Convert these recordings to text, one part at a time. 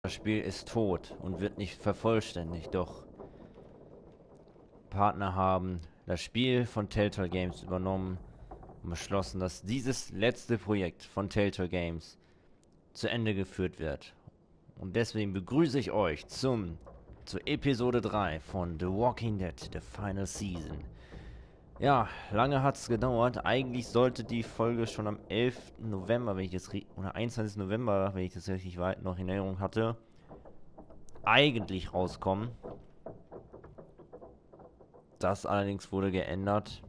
Das Spiel ist tot und wird nicht vervollständigt, doch Partner haben das Spiel von Telltale Games übernommen und beschlossen, dass dieses letzte Projekt von Telltale Games zu Ende geführt wird. Und deswegen begrüße ich euch zur Episode 3 von The Walking Dead, The Final Season. Ja, lange hat es gedauert. Eigentlich sollte die Folge schon am 11. November, oder 21. November, wenn ich das richtig weit noch in Erinnerung hatte, eigentlich rauskommen. Das allerdings wurde geändert.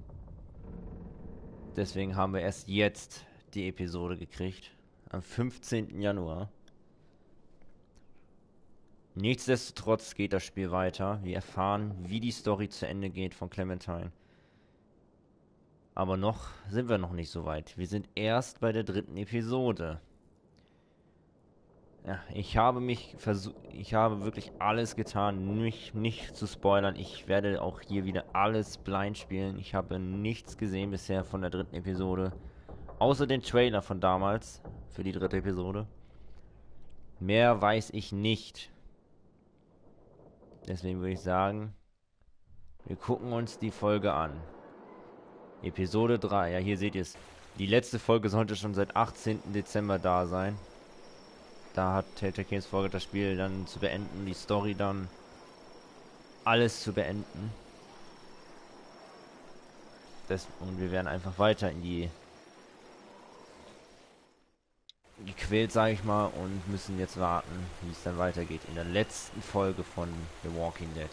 Deswegen haben wir erst jetzt die Episode gekriegt. Am 15. Januar. Nichtsdestotrotz geht das Spiel weiter. Wir erfahren, wie die Story zu Ende geht von Clementine. Aber noch sind wir noch nicht so weit. Wir sind erst bei der 3. Episode. Ja, ich habe wirklich alles getan, mich nicht zu spoilern. Ich werde auch hier wieder alles blind spielen. Ich habe nichts gesehen bisher von der 3. Episode. Außer den Trailer von damals für die 3. Episode. Mehr weiß ich nicht. Deswegen würde ich sagen, wir gucken uns die Folge an. Episode 3. Ja, hier seht ihr es. Die letzte Folge sollte schon seit 18. Dezember da sein. Da hat Telltale Games vorgehabt, das Spiel dann zu beenden, die Story dann alles zu beenden. Und wir werden einfach weiter in die gequält, sage ich mal, und müssen jetzt warten, wie es dann weitergeht in der letzten Folge von The Walking Dead.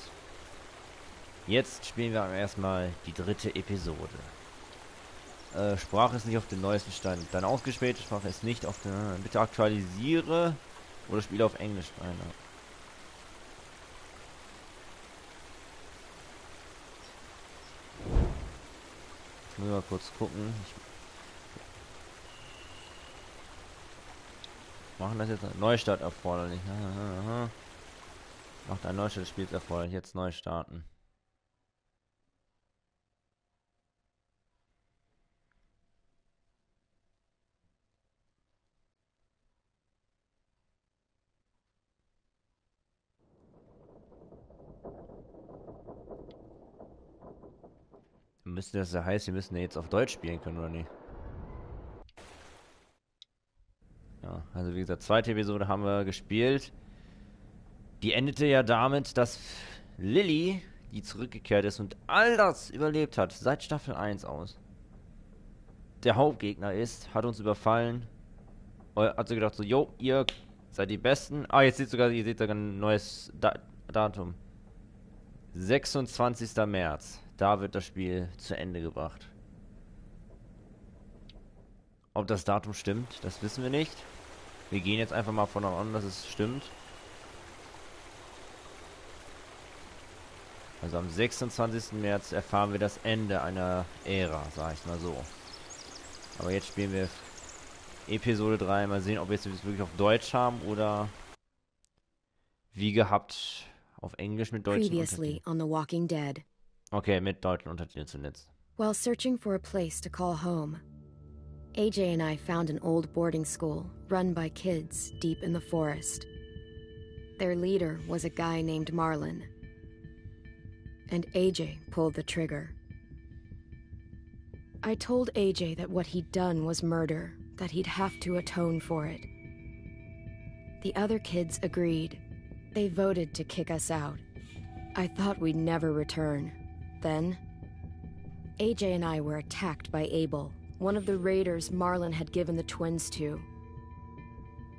Jetzt spielen wir aber erstmal die 3. Episode. Sprache ist nicht auf dem neuesten Stand. Deine ausgespielte Sprache ist nicht auf der... Bitte aktualisiere oder spiele auf Englisch rein. Ich muss mal kurz gucken. Machen das jetzt Neustart erforderlich. Macht ein Neustart des Spiels erforderlich. Jetzt neu starten. Müsste das ja heißen, wir müssen ja jetzt auf Deutsch spielen können, oder nicht? Ja, also wie gesagt, 2. Episode haben wir gespielt. Die endete ja damit, dass Lilly, die zurückgekehrt ist und all das überlebt hat, seit Staffel 1 aus, der Hauptgegner ist, hat uns überfallen. Hat sie gedacht so, jo, ihr seid die Besten. Ah, jetzt ihr seht sogar ein neues Datum. 26. März. Da wird das Spiel zu Ende gebracht. Ob das Datum stimmt, das wissen wir nicht. Wir gehen jetzt einfach mal von an, dass es stimmt. Also am 26. März erfahren wir das Ende einer Ära, sag ich mal so. Aber jetzt spielen wir Episode 3. Mal sehen, ob wir es wirklich auf Deutsch haben oder wie gehabt auf Englisch mit deutschen Previously on The Walking Dead. Okay, mit deutschen Untertiteln zuletzt. While searching for a place to call home, AJ and I found an old boarding school run by kids deep in the forest. Their leader was a guy named Marlin. And AJ pulled the trigger. I told AJ that what he'd done was murder, that he'd have to atone for it. The other kids agreed. They voted to kick us out. I thought we'd never return. Then, AJ and I were attacked by Abel, one of the raiders Marlin had given the twins to.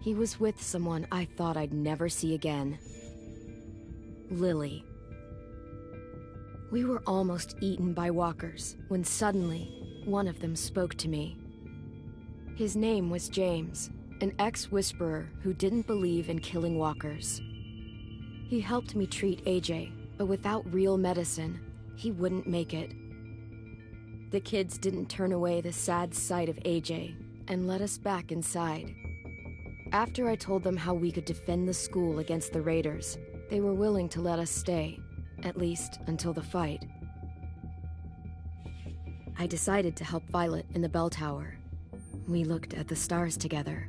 He was with someone I thought I'd never see again. Lily. We were almost eaten by walkers when suddenly one of them spoke to me. His name was James, an ex-whisperer who didn't believe in killing walkers. He helped me treat AJ, but without real medicine, he wouldn't make it. The kids didn't turn away the sad sight of AJ and let us back inside. After I told them how we could defend the school against the raiders, they were willing to let us stay, at least until the fight. I decided to help Violet in the bell tower. We looked at the stars together,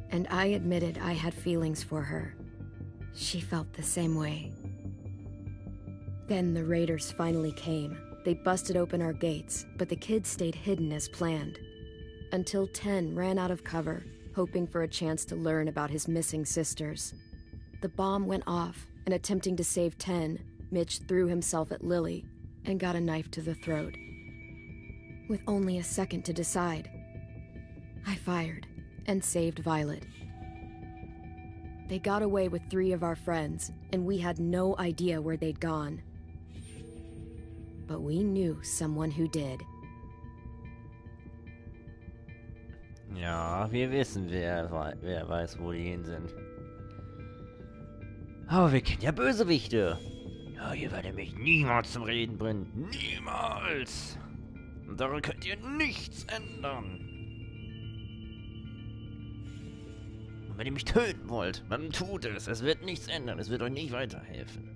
and I admitted I had feelings for her, She felt the same way. Then the raiders finally came. They busted open our gates, but the kids stayed hidden as planned. Until 10 ran out of cover, hoping for a chance to learn about his missing sisters. The bomb went off, and attempting to save 10, Mitch threw himself at Lily and got a knife to the throat. With only a second to decide, I fired and saved Violet. They got away with 3 of our friends, and we had no idea where they'd gone. But we knew someone who did. Ja, wir wissen, wer weiß, wo die hin sind. Aber wir kennen ja Bösewichte. Ja, ihr werdet mich niemals zum Reden bringen. Niemals! Und daran könnt ihr nichts ändern. Und wenn ihr mich töten wollt, dann tut es. Es wird nichts ändern. Es wird euch nicht weiterhelfen.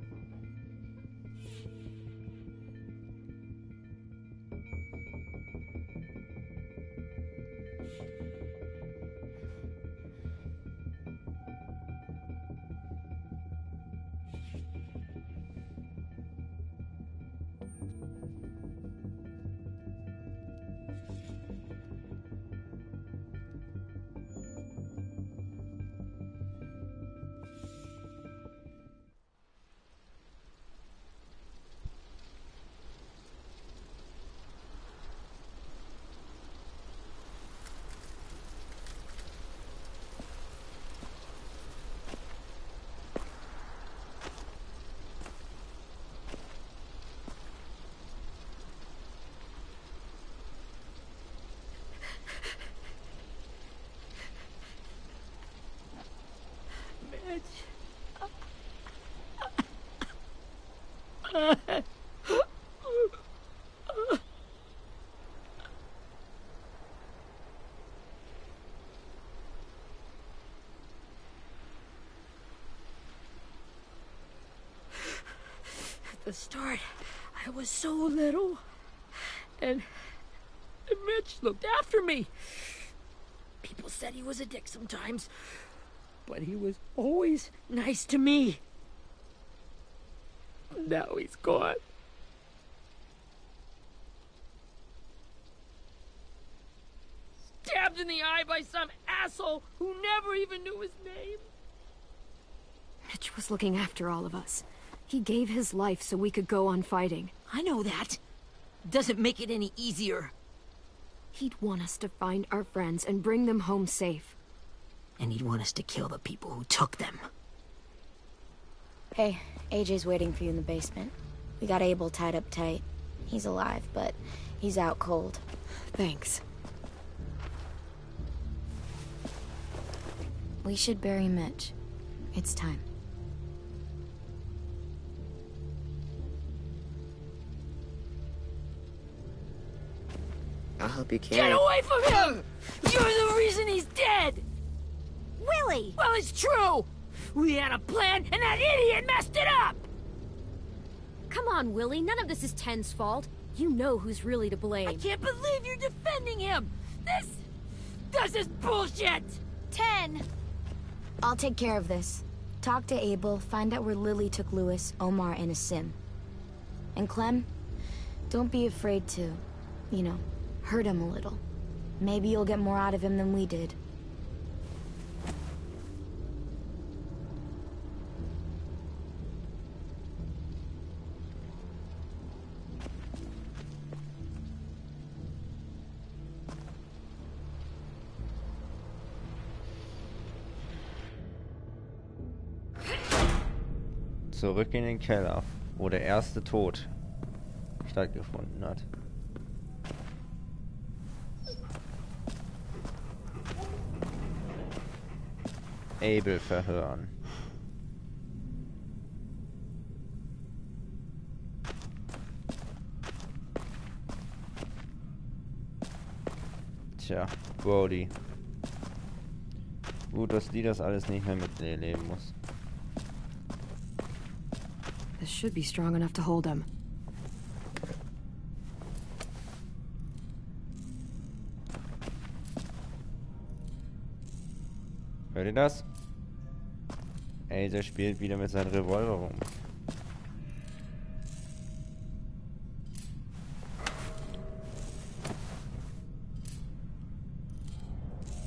At the start, I was so little, and Mitch looked after me. People said he was a dick sometimes, but he was always nice to me. Now he's gone. Stabbed in the eye by some asshole who never even knew his name. Mitch was looking after all of us. He gave his life so we could go on fighting. I know that. Doesn't make it any easier. He'd want us to find our friends and bring them home safe. And he'd want us to kill the people who took them. Hey, AJ's waiting for you in the basement. We got Abel tied up tight. He's alive, but he's out cold. Thanks. We should bury Mitch. It's time. I'll help you carry. Get away from him! You're the reason he's dead! Willie! Well, it's true! We had a plan, and that idiot messed it up! Come on, Willie. None of this is Ten's fault. You know who's really to blame. I can't believe you're defending him! This is bullshit! 10! I'll take care of this. Talk to Abel, find out where Lily took Lewis, Omar, and a sim. And Clem, don't be afraid to, you know, hurt him a little. Maybe you'll get more out of him than we did. Zurück in den Keller, wo der erste Tod stattgefunden hat. Abel verhören. Tja, Brody. Gut, dass die das alles nicht mehr miterleben muss. This should be strong enough to hold him. Hört ihr das? Ey, der spielt wieder mit seinem Revolver rum.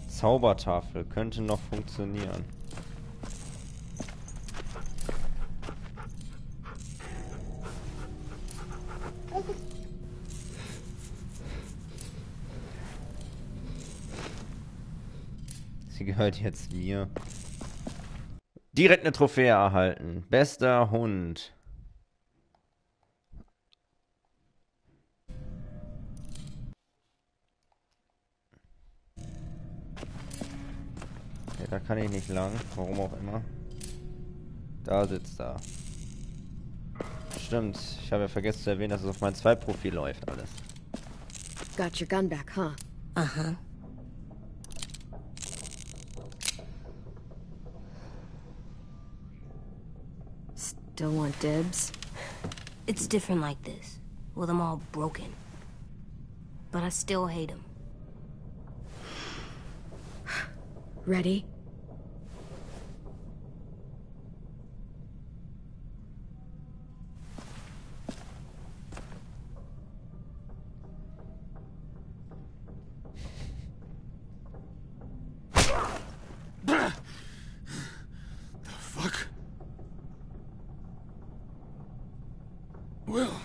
Zaubertafel könnte noch funktionieren. Sie gehört jetzt mir. Direkt eine Trophäe erhalten. Bester Hund. Ja, da kann ich nicht lang. Warum auch immer. Da sitzt er. Stimmt. Ich habe ja vergessen zu erwähnen, dass es auf mein Zweitprofil läuft alles. Got your gun back, huh? Uh-huh. Still want dibs? It's different like this, with them all broken. But I still hate him. Ready? Well,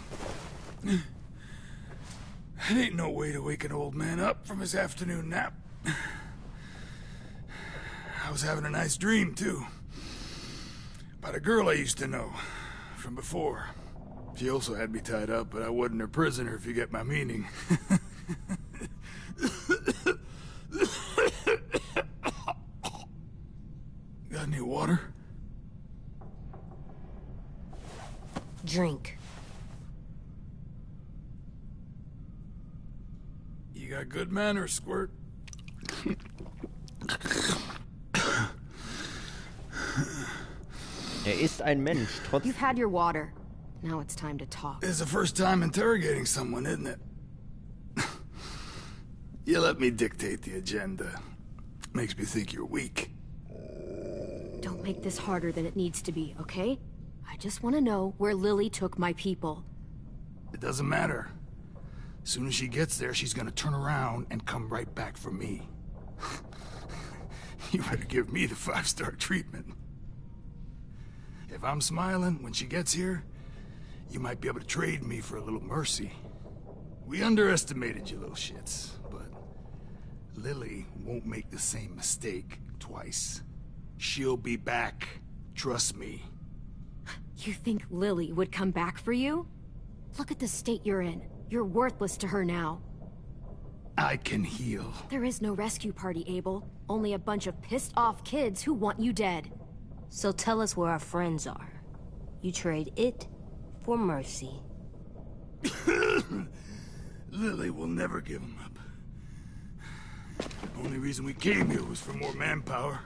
that ain't no way to wake an old man up from his afternoon nap. I was having a nice dream, too. About a girl I used to know from before. She also had me tied up, but I wasn't her prisoner, if you get my meaning. Got any water? Drink. You got good manners, Squirt. Ist ein Mensch, trotz... You've had your water. Now it's time to talk. It's the first time interrogating someone, isn't it? You let me dictate the agenda. Makes me think you're weak. Don't make this harder than it needs to be, okay? I just want to know where Lily took my people. It doesn't matter. As soon as she gets there, she's gonna turn around and come right back for me. You better give me the 5-star treatment. If I'm smiling when she gets here, you might be able to trade me for a little mercy. We underestimated you little shits, but Lily won't make the same mistake twice. She'll be back. Trust me. You think Lily would come back for you? Look at the state you're in. You're worthless to her now. I can heal. There is no rescue party, Abel. Only a bunch of pissed-off kids who want you dead. So tell us where our friends are. You trade it for mercy. Lily will never give him up. Only reason we came here was for more manpower.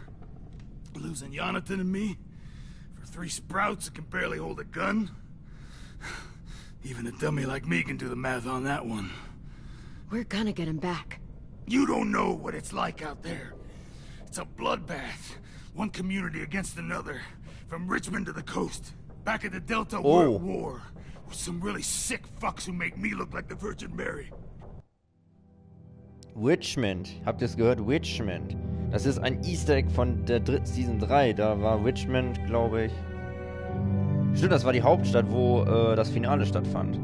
Losing Jonathan and me for 3 sprouts that can barely hold a gun. Even a dummy like me can do the math on that one. We're gonna get him back. You don't know what it's like out there. It's a bloodbath. One community against another. From Richmond to the coast. Back at the Delta, we're at war. With some really sick fucks who make me look like the Virgin Mary. Richmond. Habt ihr es gehört? Richmond. Das ist ein Easter Egg von der Season 3. Da war Richmond, glaube ich. Stimmt, das war die Hauptstadt, wo das Finale stattfand.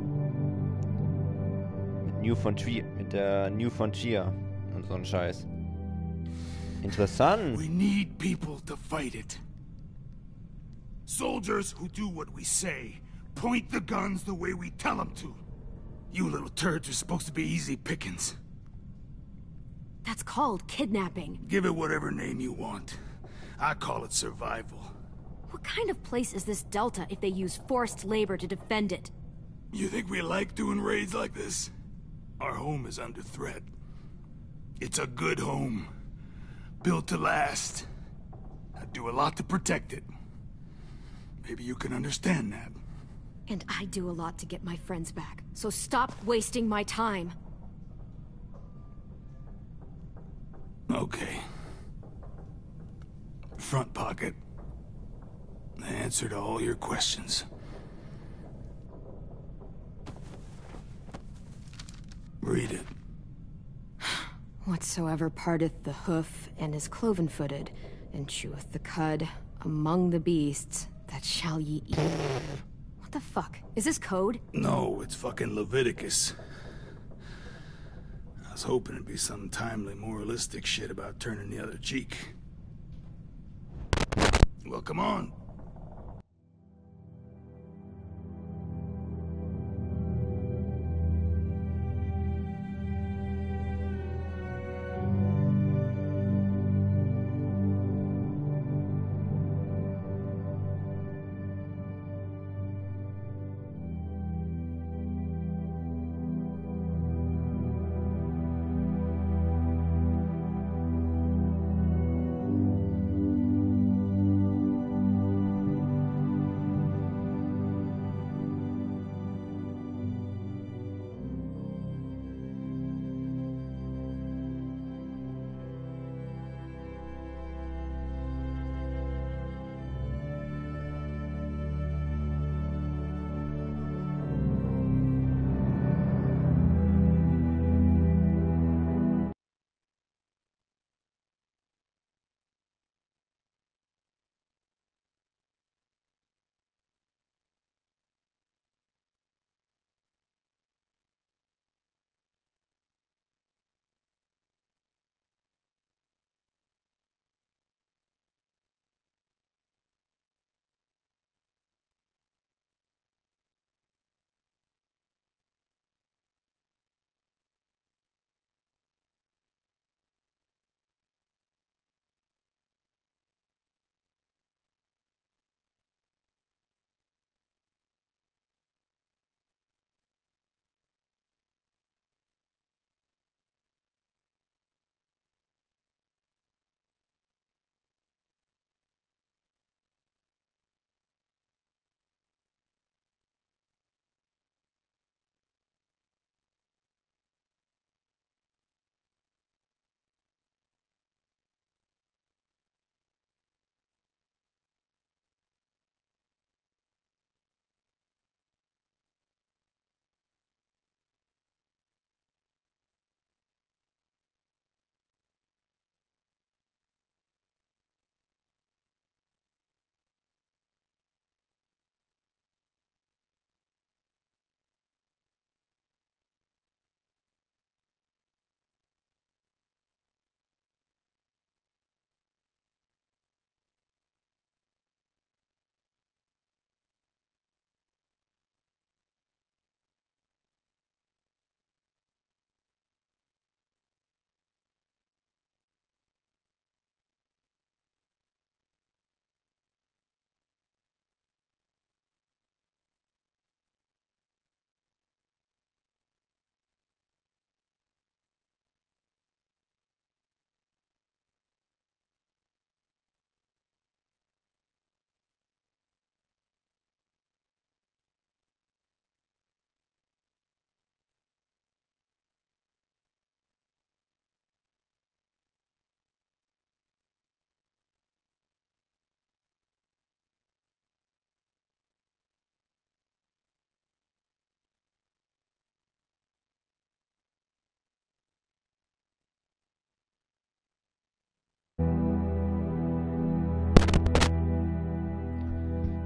Mit der New Frontier und so ein Scheiß. Interessant. We need people to fight it. Soldiers who do what we say. Point the guns the way we tell them to. You little turds are supposed to be easy pickings. That's called kidnapping. Give it whatever name you want. I call it survival. What kind of place is this Delta if they use forced labor to defend it? You think we like doing raids like this? Our home is under threat. It's a good home. Built to last. I do a lot to protect it. Maybe you can understand that. And I do a lot to get my friends back. So stop wasting my time. Okay. Front pocket. The answer to all your questions. Read it. Whatsoever parteth the hoof and is cloven-footed, and cheweth the cud among the beasts, that shall ye eat. What the fuck? Is this code? No, it's fucking Leviticus. I was hoping it'd be some timely, moralistic shit about turning the other cheek. Well, come on.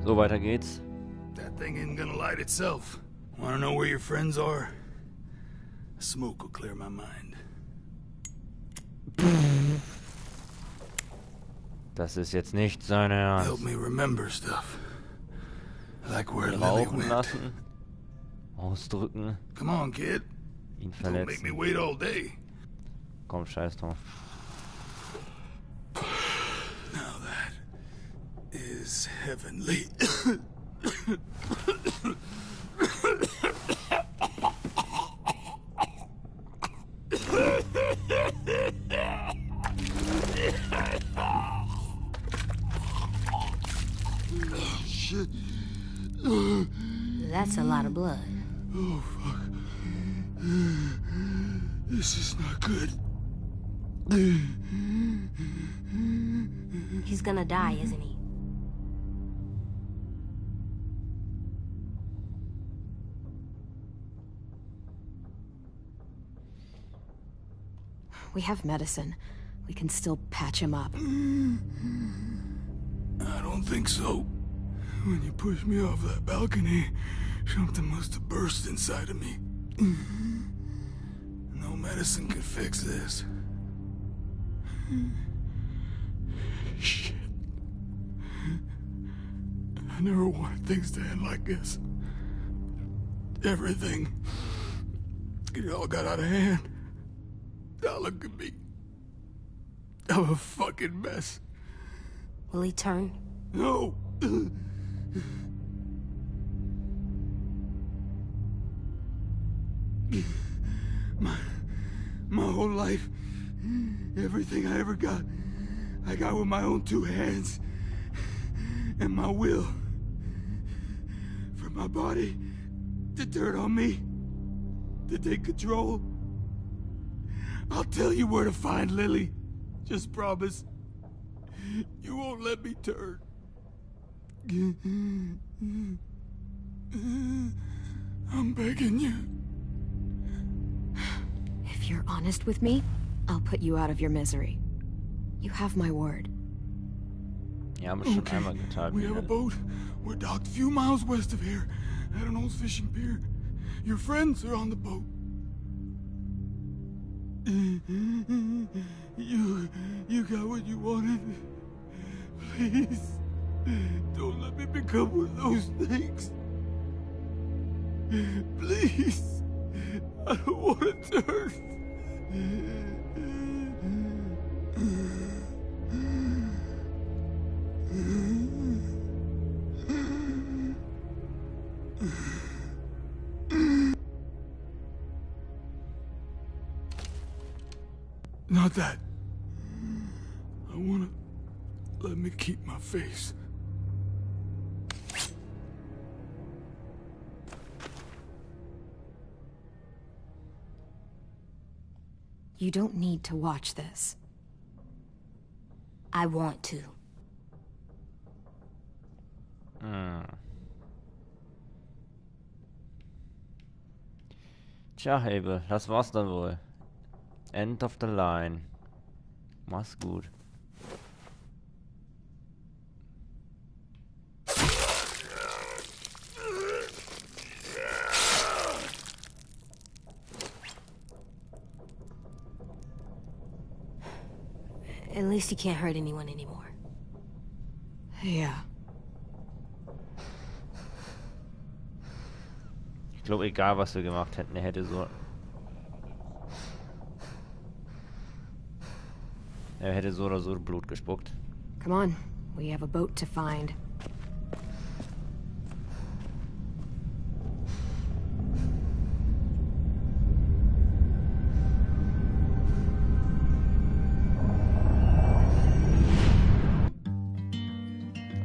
So, weiter geht's. That thing isn't gonna light itself. Wanna know where your friends are? Smoke will clear my mind. Das ist jetzt nicht sein Ernst. Help me remember stuff. Like where Lily Rauchen went. lassen. Ausdrücken. Come on, kid. Ihn Don't make me verletzen. wait all day. Komm, scheiß drauf. Now that is heavenly. Shit. That's a lot of blood. Oh, fuck. This is not good. He's gonna die, isn't he? We have medicine. We can still patch him up. I don't think so. When you pushed me off that balcony, something must have burst inside of me. No medicine could fix this. Shit. I never wanted things to end like this. Everything. It all got out of hand. Now look at me. I'm a fucking mess. Will he turn? No. My whole life, everything I ever got, I got with my own two hands and my will. For my body to turn on me, to take control. I'll tell you where to find Lily. Just promise. You won't let me turn. I'm begging you. If you're honest with me, I'll put you out of your misery. You have my word. Ja, haben wir schon einmal getan. We have a boat. We're docked a few miles west of here at an old fishing pier. Your friends are on the boat. You got what you wanted. Please, don't let me become one of those things. Please, I don't want to turn. Not that. I wanna let me keep my face. You don't need to watch this. I want to. Tja, Abel, das war's dann wohl. End of the line. Mach's gut. At least he can't hurt anyone anymore. Yeah. Ich glaube, egal was wir gemacht hätten, er hätte so oder so Blut gespuckt. Come on, we have a boat to find.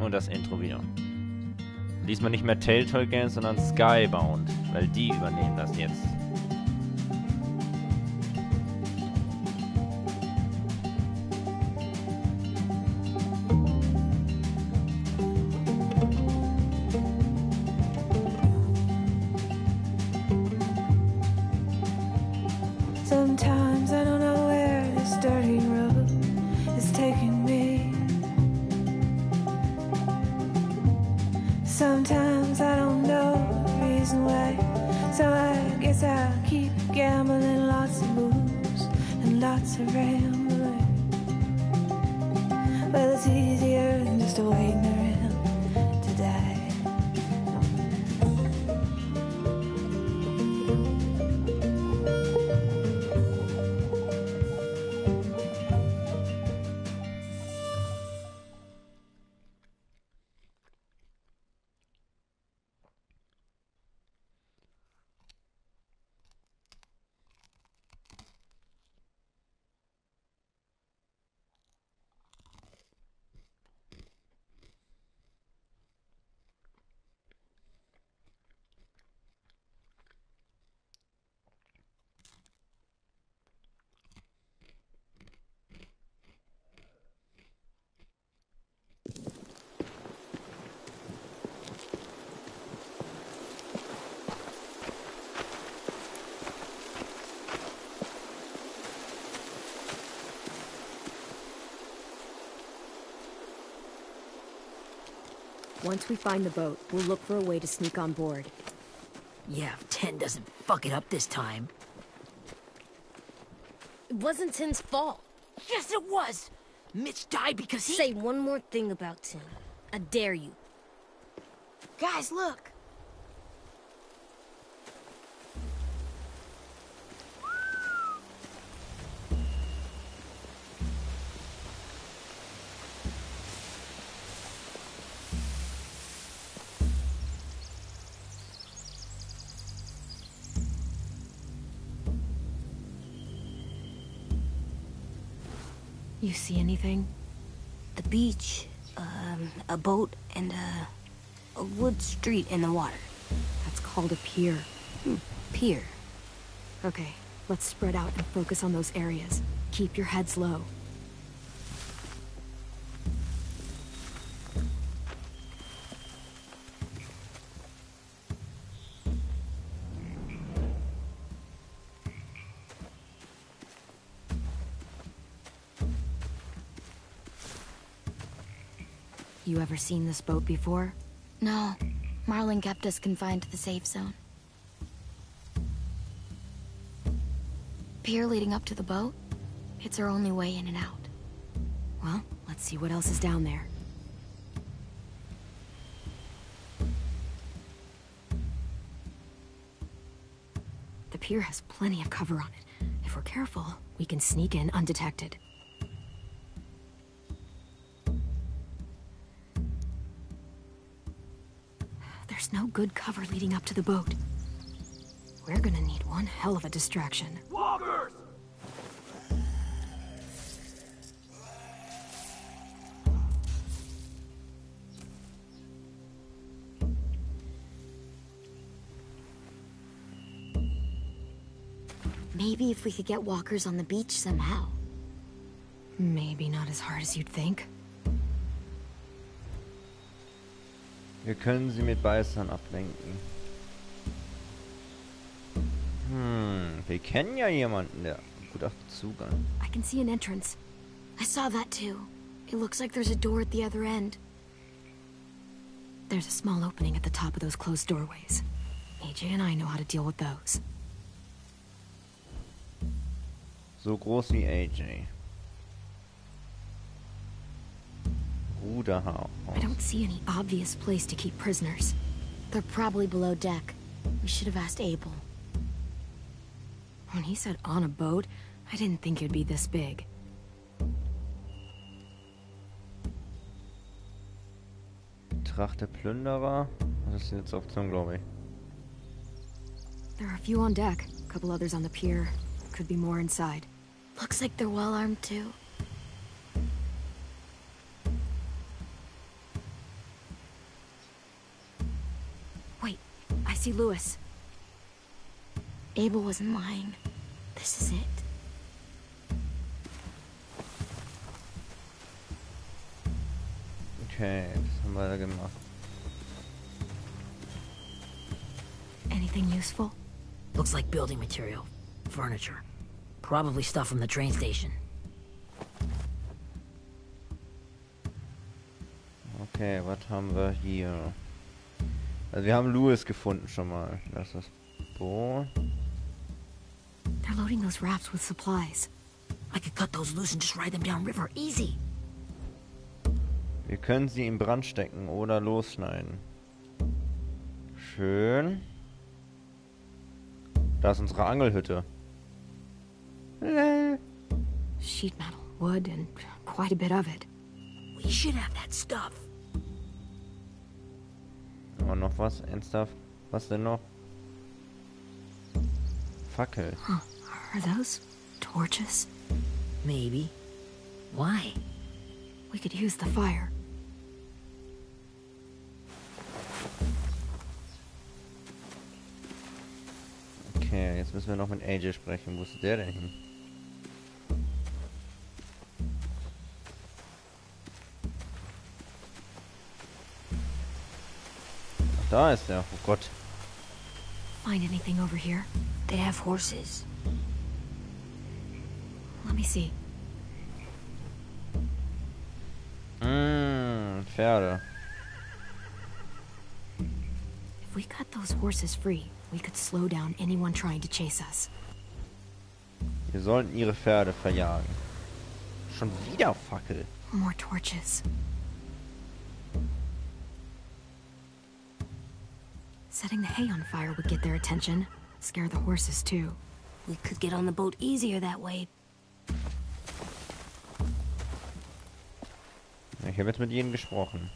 Und das Intro wieder. Diesmal nicht mehr Telltale Games, sondern Skybound, weil die übernehmen das jetzt. Sometimes I don't know where this dirty road is taking me. Sometimes I don't know the reason why, so I guess I'll keep gambling, lots of moves and lots of rambling. Well, it's easier than just waiting around to die. Once we find the boat, we'll look for a way to sneak on board. Yeah, if 10 doesn't fuck it up this time. It wasn't Tin's fault. Yes, it was! Mitch died because he— Say one more thing about Tin. I dare you. Guys, look. You see anything? The beach, a boat, and a wood street in the water. That's called a pier. Pier. Okay, let's spread out and focus on those areas. Keep your heads low. You ever seen this boat before? No. Marlin kept us confined to the safe zone. Pier leading up to the boat? It's our only way in and out. Well, let's see what else is down there. The pier has plenty of cover on it. If we're careful, we can sneak in undetected. There's no good cover leading up to the boat. We're gonna need one hell of a distraction. Walkers! Maybe if we could get walkers on the beach somehow. Maybe not as hard as you'd think. Wir können sie mit Beißern ablenken. Wir kennen ja jemanden, der gut auf Zugang. I can see an entrance. I saw that too. It looks like there's a door at the other end. There's a small opening at the top of those closed doorways. AJ and I know how to deal with those. So groß wie AJ. Ruderhaus. I don't see any obvious place to keep prisoners. They're probably below deck. We should have asked Abel. When he said on a boat, I didn't think it'd be this big. Tracht der Plünderer. Das ist die letzte Option, glaube ich. There are a few on deck, a couple others on the pier. Could be more inside. Looks like they're well armed too. Wait, I see Lewis. Abel wasn't lying. This is it. Okay, das haben wir da gemacht. Anything useful? Looks like building material. Furniture. Probably stuff from the train station. Okay, was haben wir hier? Also wir haben Lewis gefunden schon mal. Das ist so. They're loading those rafts with supplies. I could cut those loose and just ride them downriver. Easy. Wir können sie in Brand stecken oder losschneiden. Schön. Da ist unsere Angelhütte. Sheet metal, wood, and quite a bit of it. We should have that stuff. Aber noch was? Ernsthaft? Was denn noch? Fackel. Huh. Are those torches? Maybe. Why? We could use the fire. Okay, jetzt müssen wir noch mit AJ sprechen. Wo ist der denn hin? Ach, da ist er. Oh Gott. Find anything over here? They have horses. Let me see. Pferde. If we cut those horses free, we could slow down anyone trying to chase us. Wir sollten ihre Pferde verjagen. Schon wieder Fackel. More torches. Setting the hay on fire would get their attention. Scare the horses, too. We could get on the boat easier that way. Ich habe jetzt mit ihnen gesprochen.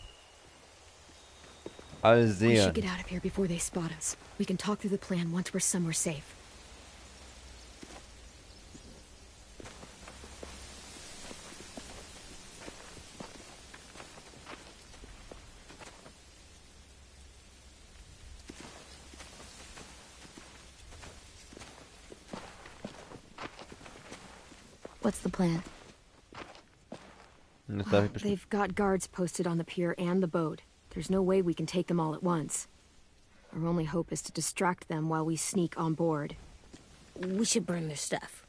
We Allsehen. should get out of here before they spot us. We can talk through the plan once we're somewhere safe. What's the plan? Und das darf ich bestimmt. They've got guards posted on the pier and the boat. There's no way we can take them all at once. Our only hope is to distract them while we sneak on board. We should burn their stuff.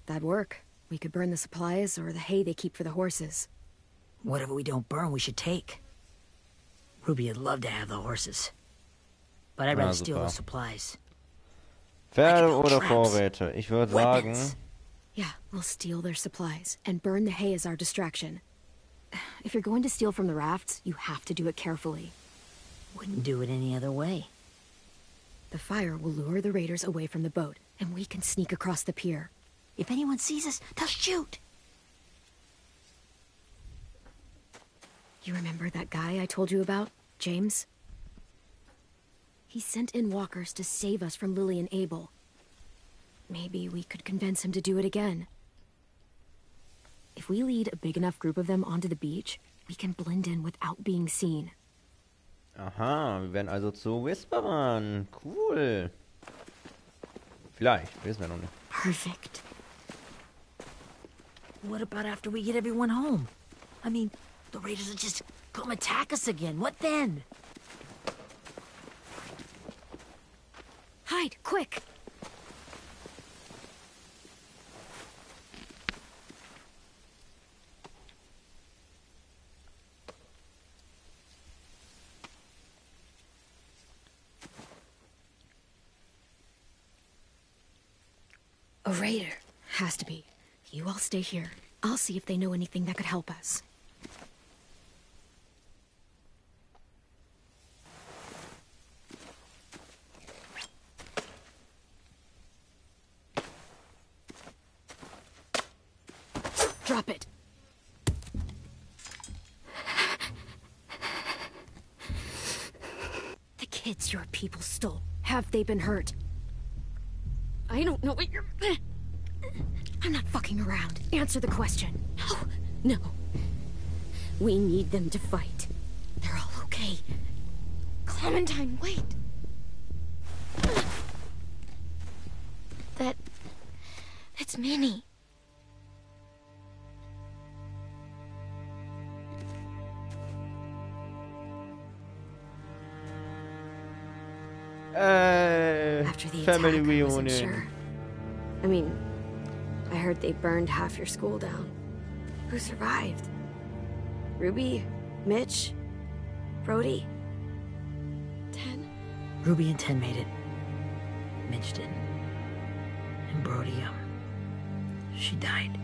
That'd work. We could burn the supplies or the hay they keep for the horses. Whatever we don't burn, we should take. Ruby would love to have the horses. But I'd rather steal super. those supplies. Pferde build oder traps. Vorräte? Ich würde sagen, Weapons. Yeah, we'll steal their supplies and burn the hay as our distraction. If you're going to steal from the rafts, you have to do it carefully. Wouldn't do it any other way. The fire will lure the raiders away from the boat, and we can sneak across the pier. If anyone sees us, they'll shoot. You remember that guy I told you about, James? He sent in walkers to save us from Lily and Abel. Maybe we could convince him to do it again. If we lead a big enough group of them onto the beach, we can blend in without being seen. aha, wir werden also zu Whisperern. Cool. Vielleicht, wissen wir noch nicht. Perfect. What about after we get everyone home? I mean, the raiders will just come attack us again. What then? Hide, quick! A raider. Has to be. You all stay here. I'll see if they know anything that could help us. Drop it. The kids your people stole. Have they been hurt? I don't know what you're... I'm not fucking around. Answer the question. No. No. We need them to fight. They're all okay. Clementine, wait. That's Minnie. After the Family attack, I wasn't reunion. sure. I mean, I heard they burned half your school down. Who survived? Ruby? Mitch? Brody? 10? Ruby and 10 made it. Mitch didn't. And Brody, she died.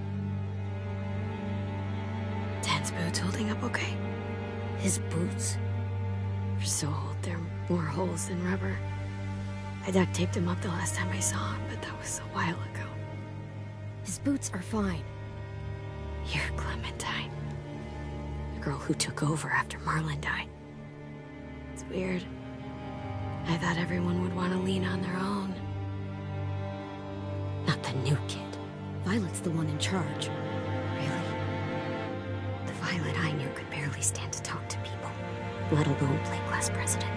10's boots holding up okay? His boots. They're so old, there are more holes than rubber. I duct taped him up the last time I saw him, but that was a while ago. His boots are fine. You're Clementine. The girl who took over after Marlon died. It's weird. I thought everyone would want to lean on their own. Not the new kid. Violet's the one in charge. Really? The Violet I knew could barely stand to talk to people, let alone play class president.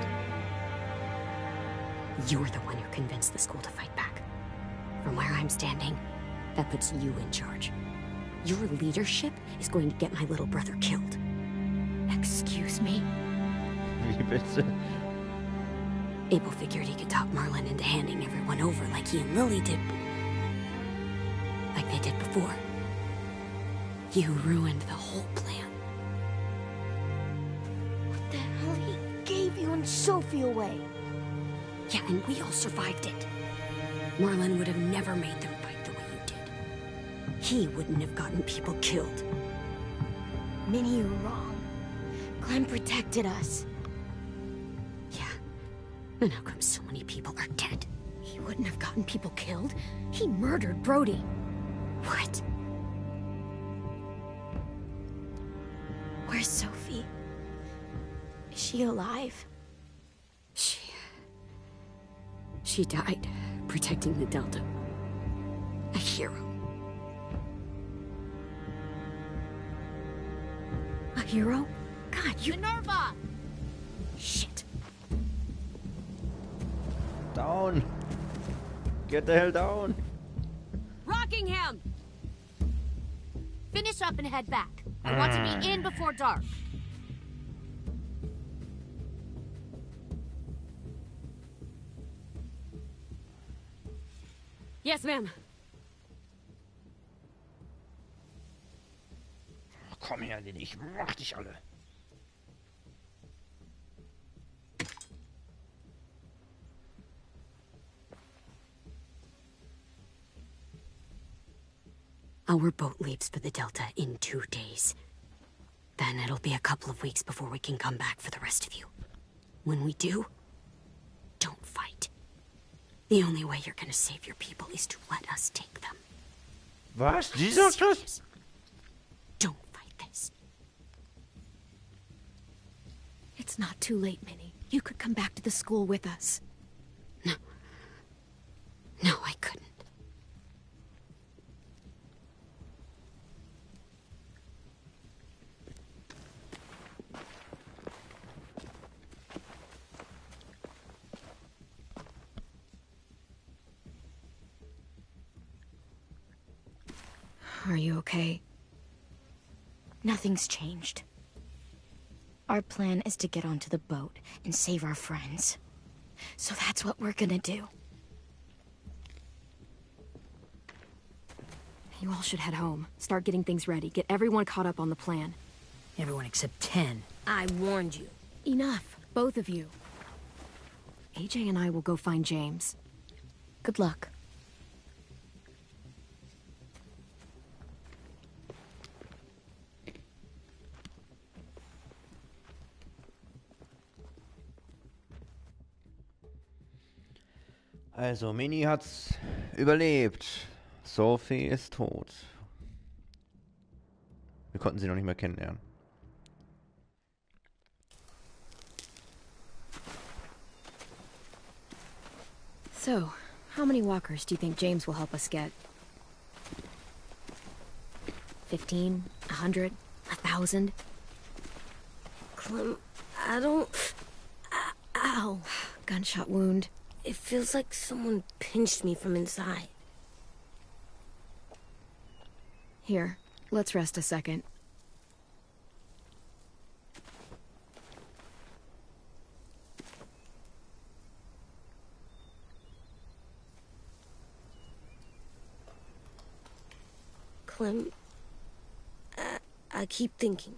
You're the one who convinced the school to fight back. From where I'm standing, that puts you in charge. Your leadership is going to get my little brother killed. Excuse me? Wie bitte? Abel figured he could talk Marlon into handing everyone over like he and Lily did. Like they did before. You ruined the whole plan. What the hell? He gave you Sophie away. Yeah, and we all survived it. Marlon would have never made them fight the way you did. He wouldn't have gotten people killed. Minnie, you're wrong. Clem protected us. Yeah. And how come so many people are dead? He wouldn't have gotten people killed. He murdered Brody. What? Where's Sophie? Is she alive? She died protecting the Delta. A hero. A hero? God, you... Minerva! Shit. Down! Get the hell down! Rockingham! Finish up and head back. I want to be in before dark. Yes, ma'am. Komm her, Lilly, ich mach dich alle. Our boat leaves for the Delta in 2 days. Then it'll be a couple of weeks before we can come back for the rest of you. When we do, don't fight. The only way you're gonna save your people is to let us take them. Was? Sie sagt das? Don't fight this. It's not too late, Minnie. You could come back to the school with us. No. No, I couldn't. Are you okay? Nothing's changed. Our plan is to get onto the boat and save our friends. So that's what we're gonna do. You all should head home. Start getting things ready. Get everyone caught up on the plan. Everyone except 10. I warned you. Enough, both of you. AJ and I will go find James. Good luck. Also, Minnie hat's überlebt. Sophie ist tot. Wir konnten sie noch nicht mehr kennenlernen. So, how many walkers do you think James will help us get? 15? 100? 1,000? Clem, I don't... Ow. Gunshot wound. It feels like someone pinched me from inside. Here, let's rest a second. Clem, I keep thinking.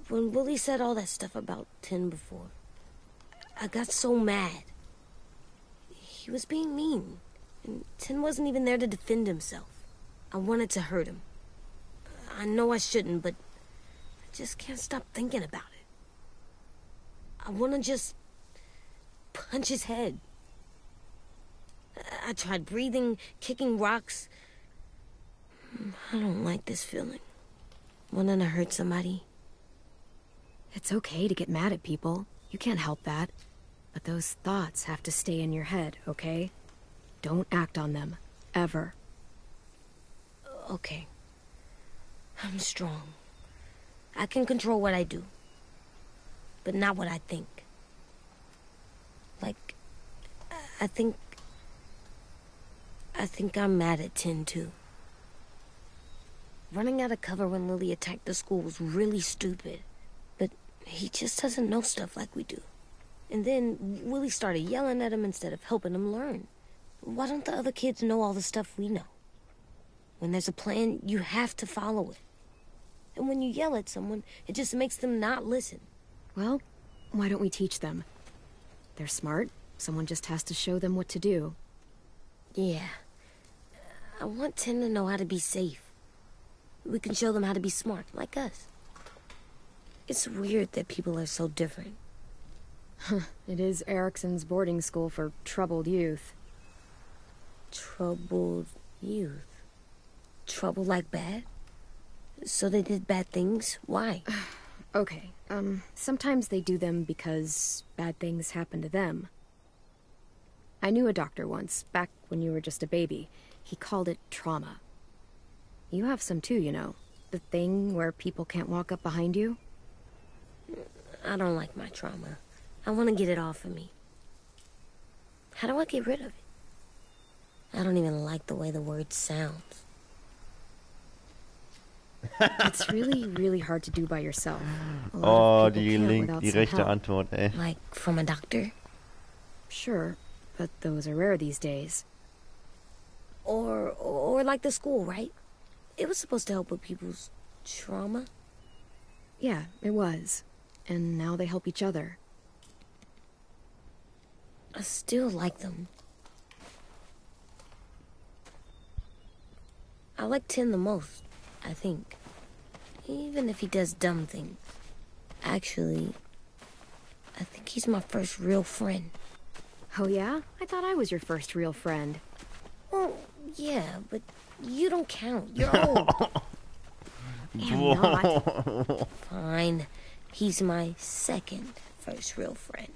When Willie said all that stuff about 10 before, I got so mad. He was being mean, and 10 wasn't even there to defend himself. I wanted to hurt him. I know I shouldn't, but I just can't stop thinking about it. I want to just punch his head. I tried breathing, kicking rocks. I don't like this feeling. Wanting to hurt somebody. It's okay to get mad at people. You can't help that. But those thoughts have to stay in your head, okay? Don't act on them. Ever. Okay. I'm strong. I can control what I do. But not what I think. Like, I think I'm mad at 10 too. Running out of cover when Lily attacked the school was really stupid. But he just doesn't know stuff like we do. And then Willie started yelling at him instead of helping him learn. Why don't the other kids know all the stuff we know? When there's a plan, you have to follow it. And when you yell at someone, it just makes them not listen. Well, Why don't we teach them? They're smart. Someone just has to show them what to do. Yeah. I want Tin to know how to be safe. We can show them how to be smart, like us. It's weird that people are so different. It is Erickson's boarding school for troubled youth. Troubled youth? Trouble like bad? So they did bad things? Why? Okay, sometimes they do them because bad things happen to them. I knew a doctor once, back when you were just a baby. He called it trauma. You have some too, you know. The thing where people can't walk up behind you. I don't like my trauma. I want to get it off of me. How do I get rid of it? I don't even like the way the word sounds. It's really, really hard to do by yourself. Oh, die rechte Antwort, ey. Like from a doctor? Sure, but those are rare these days. Or like the school, right? It was supposed to help with people's trauma. Yeah, it was. And now they help each other. I still like them. I like Tin the most, I think. Even if he does dumb things. Actually, I think he's my first real friend. Oh yeah? I thought I was your first real friend. Well, yeah, but you don't count. You're old. I'm not. Fine. He's my second first real friend.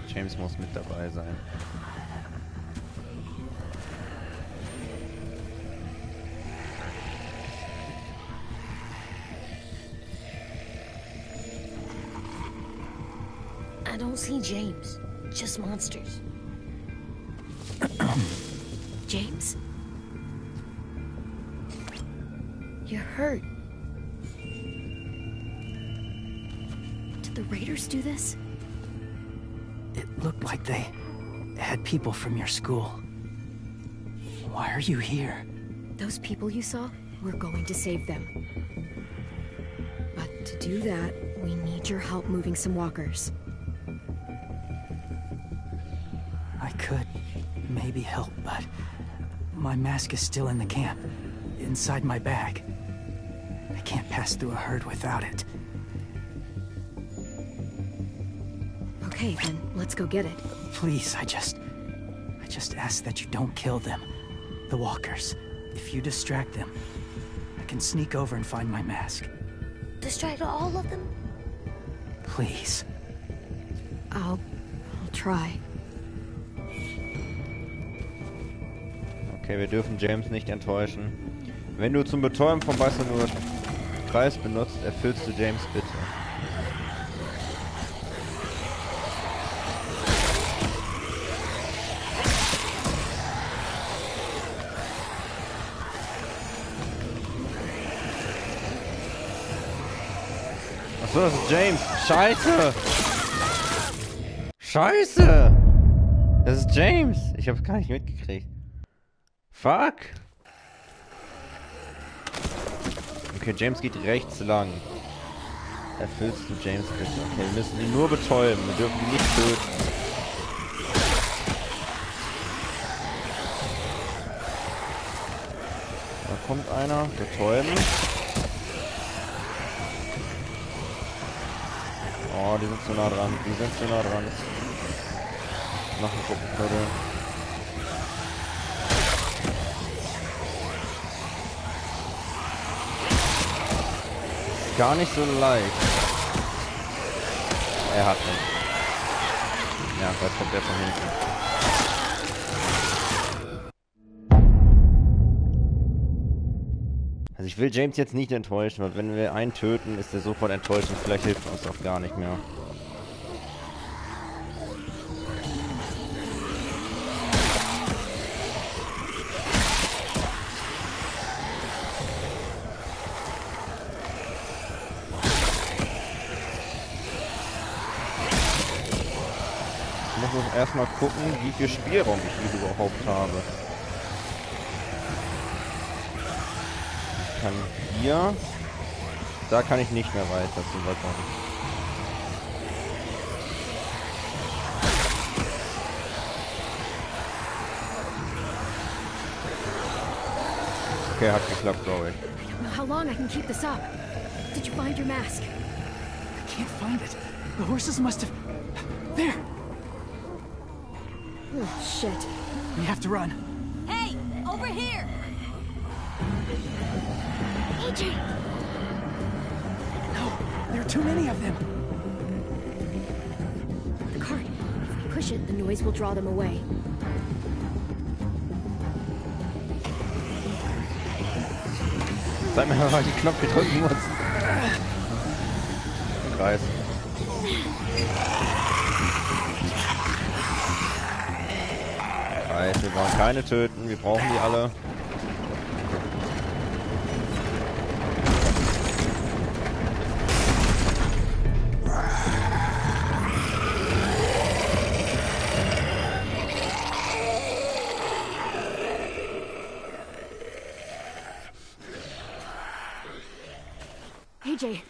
James muss mit dabei sein. I don't see James. Just monsters. James? You're hurt. Did the Raiders do this? It looked like they had people from your school. Why are you here? Those people you saw, we're going to save them. But to do that, we need your help moving some walkers. I could maybe help, but my mask is still in the camp, inside my bag. I can't pass through a herd without it. Okay, then let's go get it. Please, I just ask that you don't kill them. The walkers. If you distract them, I can sneak over and find my mask. Distract all of them? Please. I'll try. Okay, wir dürfen James nicht enttäuschen. Wenn du zum Betäuben vom Beißer nur Kreis benutzt, erfüllst du James bitte. Achso, das ist James. Scheiße! Scheiße! Das ist James. Ich hab's gar nicht mitgekriegt. Fuck! Okay, James geht rechts lang. Erfüllst du James bitte? Okay, wir müssen ihn nur betäuben. Wir dürfen ihn nicht töten. Da kommt einer. Betäuben. Oh, die sind zu nah dran. Die sind zu nah dran. Noch ein Gruppenviertel. Gar nicht so leicht. Er hat mich. Ja, vielleicht kommt er von hinten. Also Ich will James jetzt nicht enttäuschen, weil wenn wir einen töten, ist er sofort enttäuscht und vielleicht hilft uns auch gar nicht mehr. Ich muss erstmal gucken, wie viel Spielraum ich überhaupt habe. Ich kann hier. Da kann ich nicht mehr weiter zum Waggon. Okay, hat geklappt, glaube ich. How long I can keep this up? Did you find your mask? I can't find it. The horses must have... There! Oh, shit. We have to run. Hey, over here! AJ! No, there are too many of them. The cart. If we push it, the noise will draw them away. Sag mir mal, die Knopf gedrückt muss. Kreis. Kreis, wir wollen keine töten, wir brauchen die alle. AJ,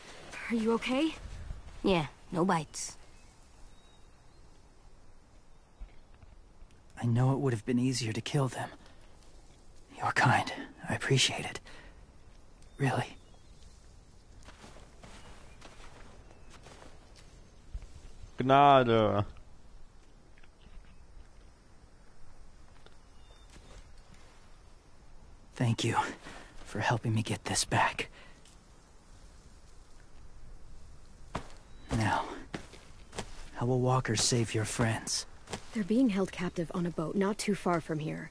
are you okay? Yeah, no bites. I know it would have been easier to kill them. You're kind. I appreciate it. Really. Gnade. Thank you for helping me get this back. Now, how will walkers save your friends? They're being held captive on a boat not too far from here.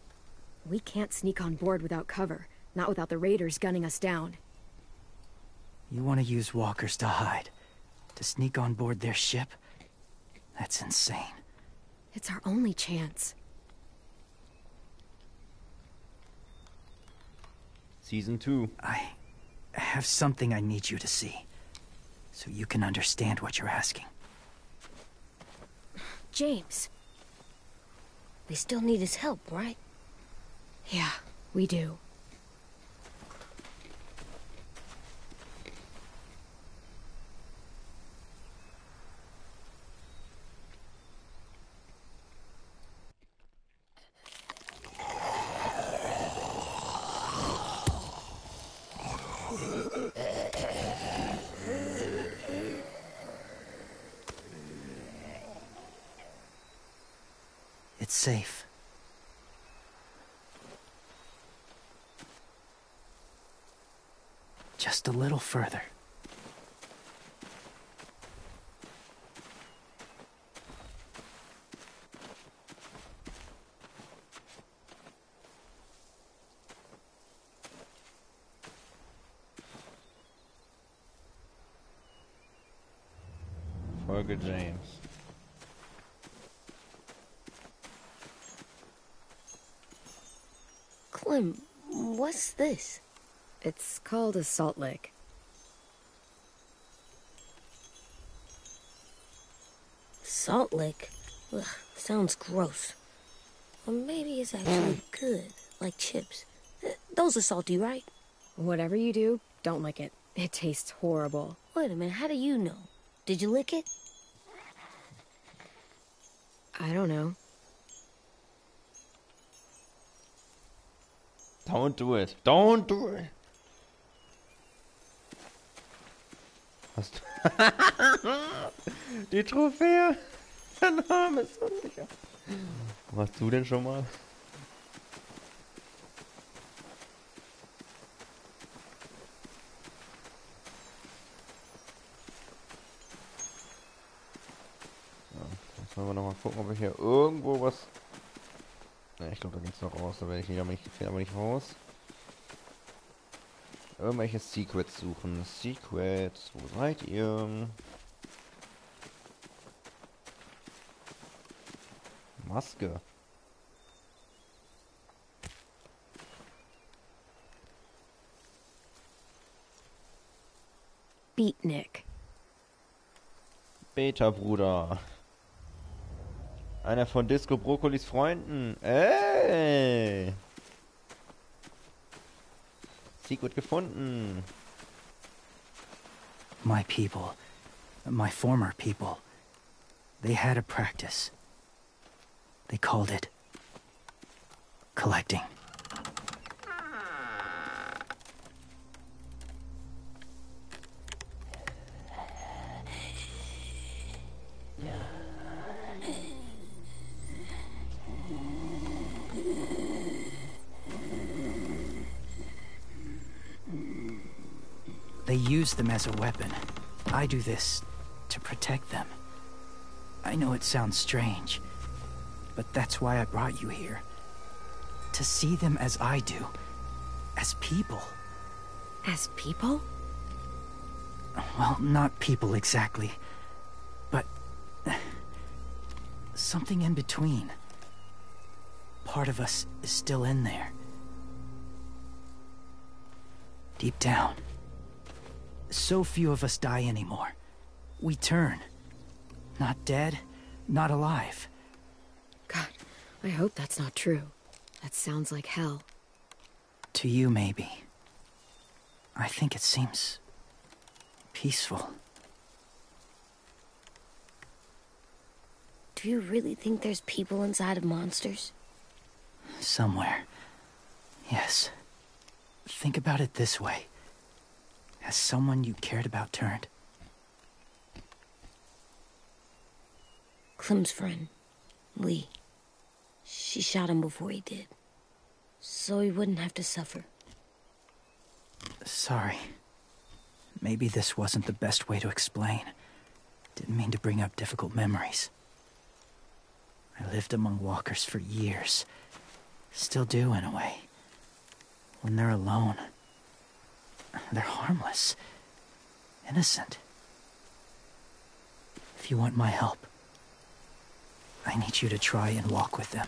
We can't sneak on board without cover, not without the raiders gunning us down. You want to use walkers to hide? To sneak on board their ship? That's insane. It's our only chance. Season 2. I have something I need you to see, so you can understand what you're asking. James. We still need his help, right? Yeah, we do. It's safe. Just a little further. Folge James. Clem, what's this? It's called a salt lick. Salt lick? Ugh, sounds gross. Or maybe it's actually good, like chips. Those are salty, right? Whatever you do, don't lick it. It tastes horrible. Wait a minute, how do you know? Did you lick it? I don't know. Don't do it. Don't do it. Hast du... Die Trophäe. Der Name ist unsicher. Warst du denn schon mal? Ja, jetzt wollen wir noch mal gucken, ob ich hier irgendwo was... Ne, ich glaube, da geht's noch raus. Da werde ich aber nicht raus. Irgendwelche Secrets suchen. Secrets, wo seid ihr? Maske. Beatnik. Beta-Bruder. Einer von Disco Brokkolis Freunden. Ey! Secret gefunden. My people, my former people, they had a practice. They called it collecting. They use them as a weapon. I do this to protect them. I know it sounds strange, but that's why I brought you here. To see them as I do. As people. As people? Well, not people exactly, but something in between. Part of us is still in there. Deep down. So few of us die anymore. We turn. Not dead, not alive. God, I hope that's not true. That sounds like hell. To you, maybe. I think it seems peaceful. Do you really think there's people inside of monsters? Somewhere. Yes. Think about it this way. Has someone you cared about turned? Clem's friend, Lee. She shot him before he did. So he wouldn't have to suffer. Sorry. Maybe this wasn't the best way to explain. Didn't mean to bring up difficult memories. I lived among walkers for years. Still do, in a way. When they're alone, they're harmless. Innocent. If you want my help, I need you to try and walk with them.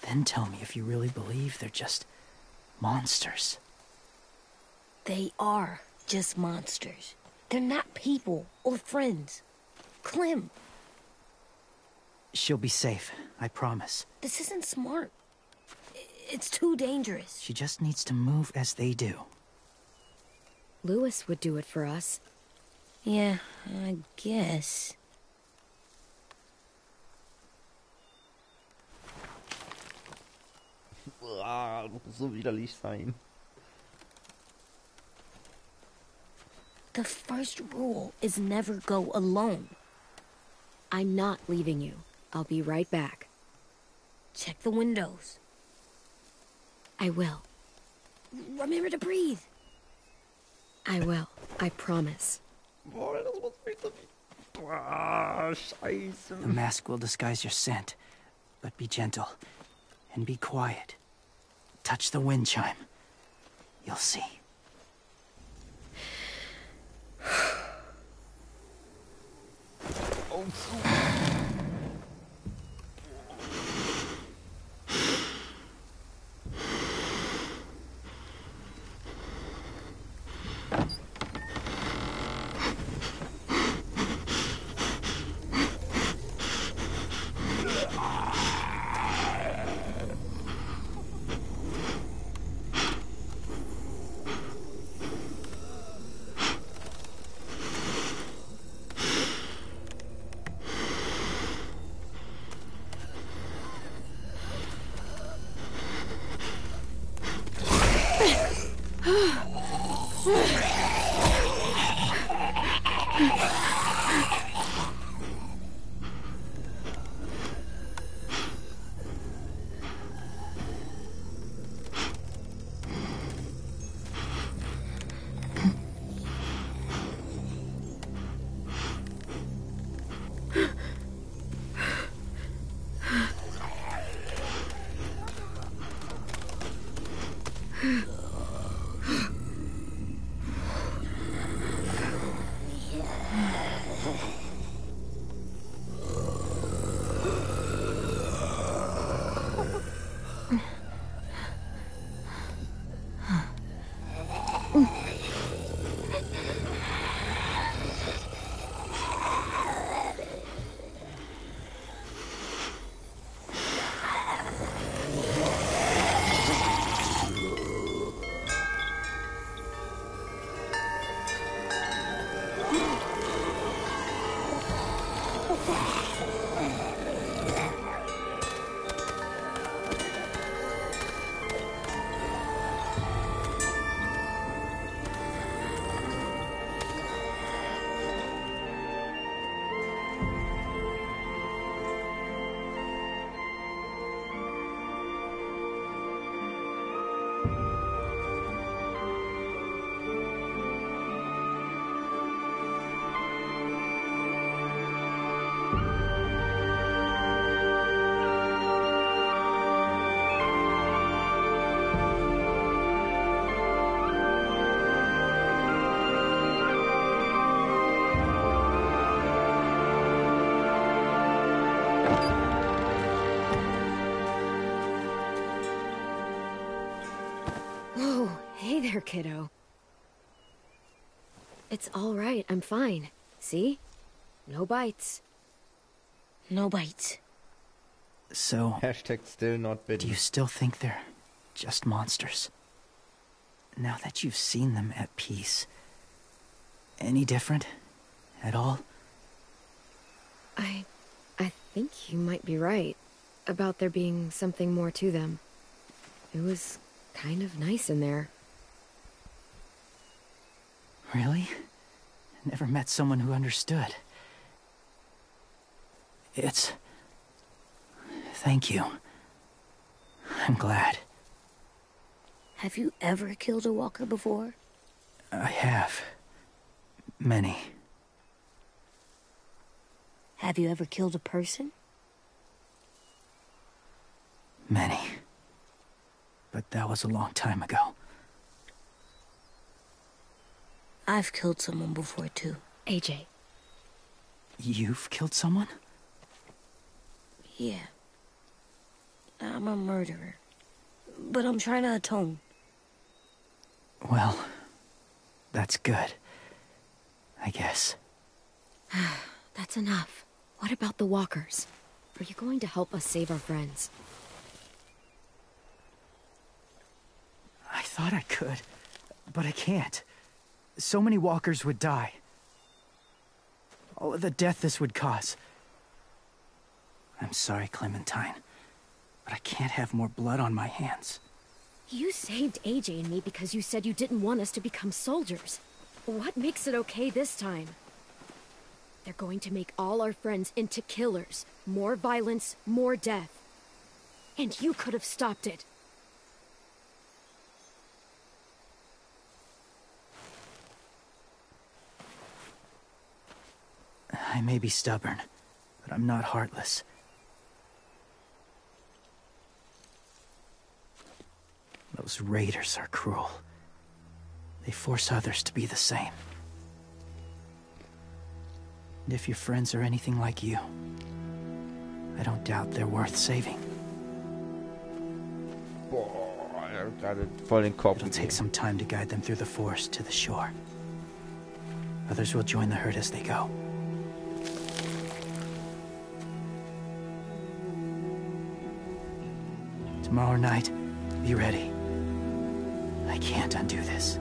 Then tell me if you really believe they're just monsters. They are just monsters. They're not people or friends. Clem, She'll be safe, I promise. this isn't smart. It's too dangerous. She just needs to move as they do. Lewis would do it for us. Yeah, I guess. Ah, muss so widerlich sein. The first rule is never go alone. I'm not leaving you. I'll be right back. Check the windows. I will. Remember to breathe. I will. I promise. Boah, das muss mich so... Ah, scheiße. The mask will disguise your scent, but be gentle and be quiet. Touch the wind chime. You'll see. Oh, Whoa, hey there, kiddo. It's all right, I'm fine. See? No bites. No bites. So, Hashtag still not do bitten. you still think they're just monsters? Now that you've seen them at peace, any different? At all? I think you might be right about there being something more to them. It was kind of nice in there. Really? Never met someone who understood. Thank you. I'm glad. Have you ever killed a walker before? I have. Many. Have you ever killed a person? Many. But that was a long time ago. I've killed someone before, too. AJ. You've killed someone? Yeah. I'm a murderer. But I'm trying to atone. Well, that's good. I guess. That's enough. What about the walkers? Are you going to help us save our friends? I thought I could, but I can't. So many walkers would die. Oh, the death this would cause. I'm sorry, Clementine, but I can't have more blood on my hands. You saved AJ and me because you said you didn't want us to become soldiers. What makes it okay this time? They're going to make all our friends into killers. More violence, more death. And you could have stopped it. I may be stubborn, but I'm not heartless. Those raiders are cruel. They force others to be the same. And if your friends are anything like you, I don't doubt they're worth saving. Boah, er hat gerade voll den Kopf It'll take gegeben. some time to guide them through the forest to the shore. Others will join the herd as they go. Tomorrow night, be ready. I can't undo this.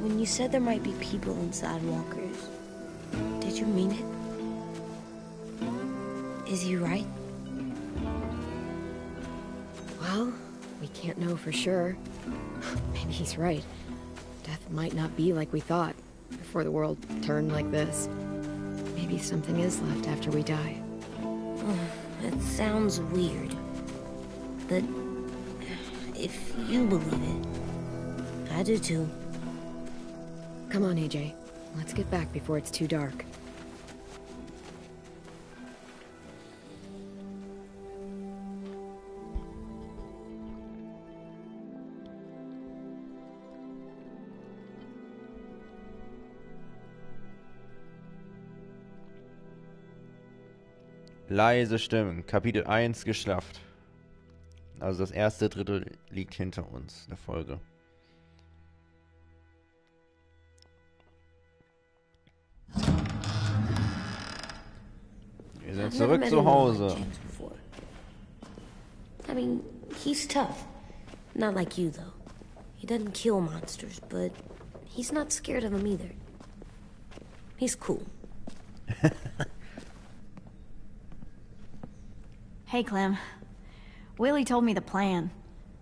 When you said there might be people inside walkers, did you mean it? Is he right? Well, we can't know for sure. Maybe he's right. Death might not be like we thought before the world turned like this. Maybe something is left after we die. It sounds weird. But if you believe it, I do too. Come on, AJ. Let's get back before it's too dark. Leise Stimmen. Kapitel 1 geschafft. Also das erste Drittel liegt hinter uns, der Folge. Wir sind zurück zu Hause. I mean, he's tough. Not like you, though. He doesn't kill monsters, but he's not scared of them either. He's cool. Hey, Clem. Willie told me the plan.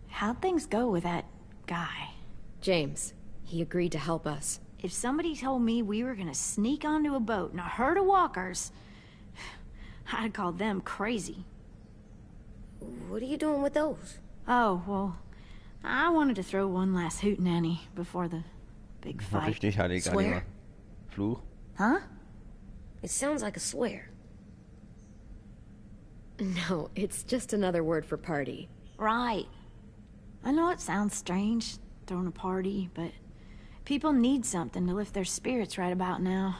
How'd things go with that guy? James, he agreed to help us. If somebody told me we were gonna sneak onto a boat in a herd of walkers, I'd call them crazy. What are you doing with those? Oh, well, I wanted to throw one last hootenanny before the big fight. Richtig Halligalli. Fluch. Huh? It sounds like a swear. No, it's just another word for party. Right. I know it sounds strange, throwing a party, but people need something to lift their spirits right about now.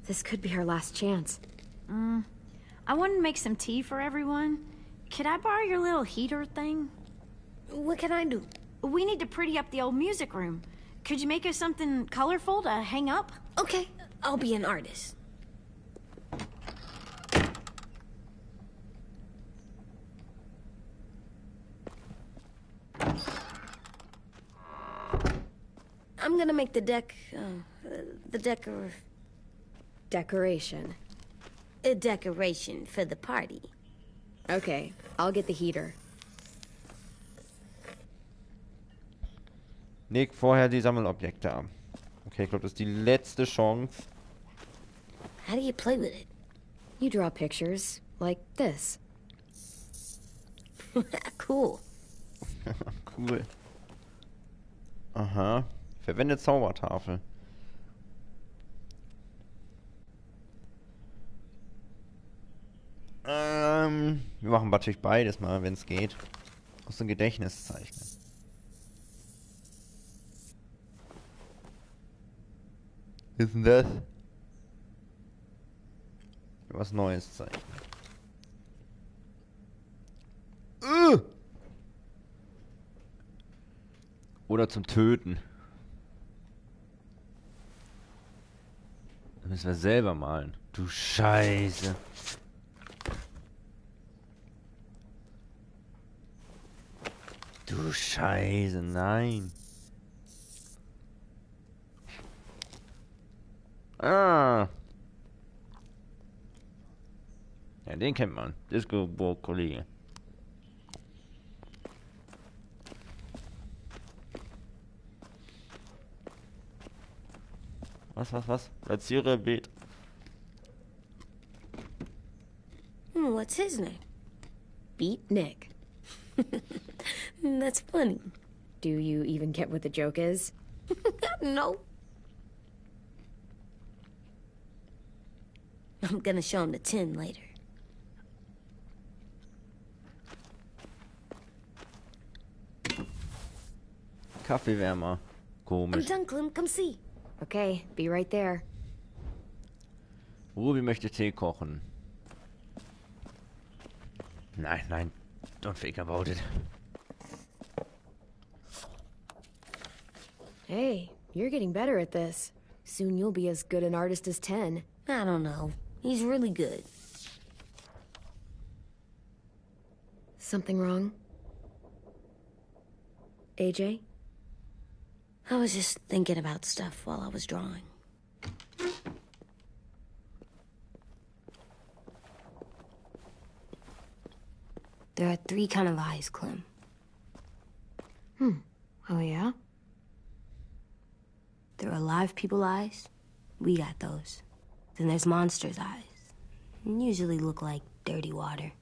This could be our last chance. I wanted to make some tea for everyone. Could I borrow your little heater thing? What can I do? We need to pretty up the old music room. Could you make us something colorful to hang up? Okay, I'll be an artist. I'm gonna make the Decoration. a decoration for the party. Okay, I'll get the heater. Leg vorher die Sammelobjekte ab. Okay, ich glaube, das ist die letzte Chance. How do you play with it? You draw pictures, like this. Cool. Cool. Aha. Verwende Zaubertafel. Wir machen natürlich beides mal, wenn es geht. Aus dem Gedächtnis zeichnen. Was ist denn das? Was Neues zeichnen. Oder zum Töten. Dann müssen wir selber malen. Du Scheiße. Du Scheiße, nein. Ah. Ja, den kennt man. Disco-Kollege. Was? Platziere Bild. What's his name? Beat Nick. That's funny. Do you even get what the joke is? No. I'm gonna show him the tin later. Kaffeewärmer. I'm Komisch. done, Clem. Come see. Okay, be right there. Ruby möchte Tee kochen. Nein. Don't think about it. Hey, you're getting better at this. Soon you'll be as good an artist as 10. I don't know. He's really good. Something wrong? AJ? I was just thinking about stuff while I was drawing. There are 3 kind of eyes, Clem. Oh, yeah? There are alive people eyes. We got those. Then there's monsters' eyes. Usually look like dirty water.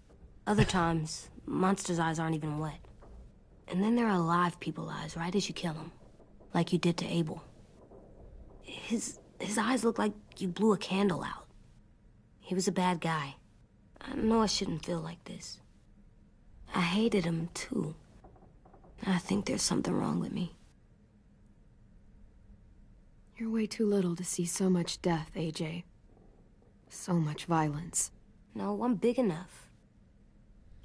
Other times, monsters' eyes aren't even wet. And then there are alive people eyes right as you kill them. Like you did to Abel. His eyes look like you blew a candle out. He was a bad guy. I know I shouldn't feel like this. I hated him, too. I think there's something wrong with me. You're way too little to see so much death, AJ. So much violence. No, I'm big enough.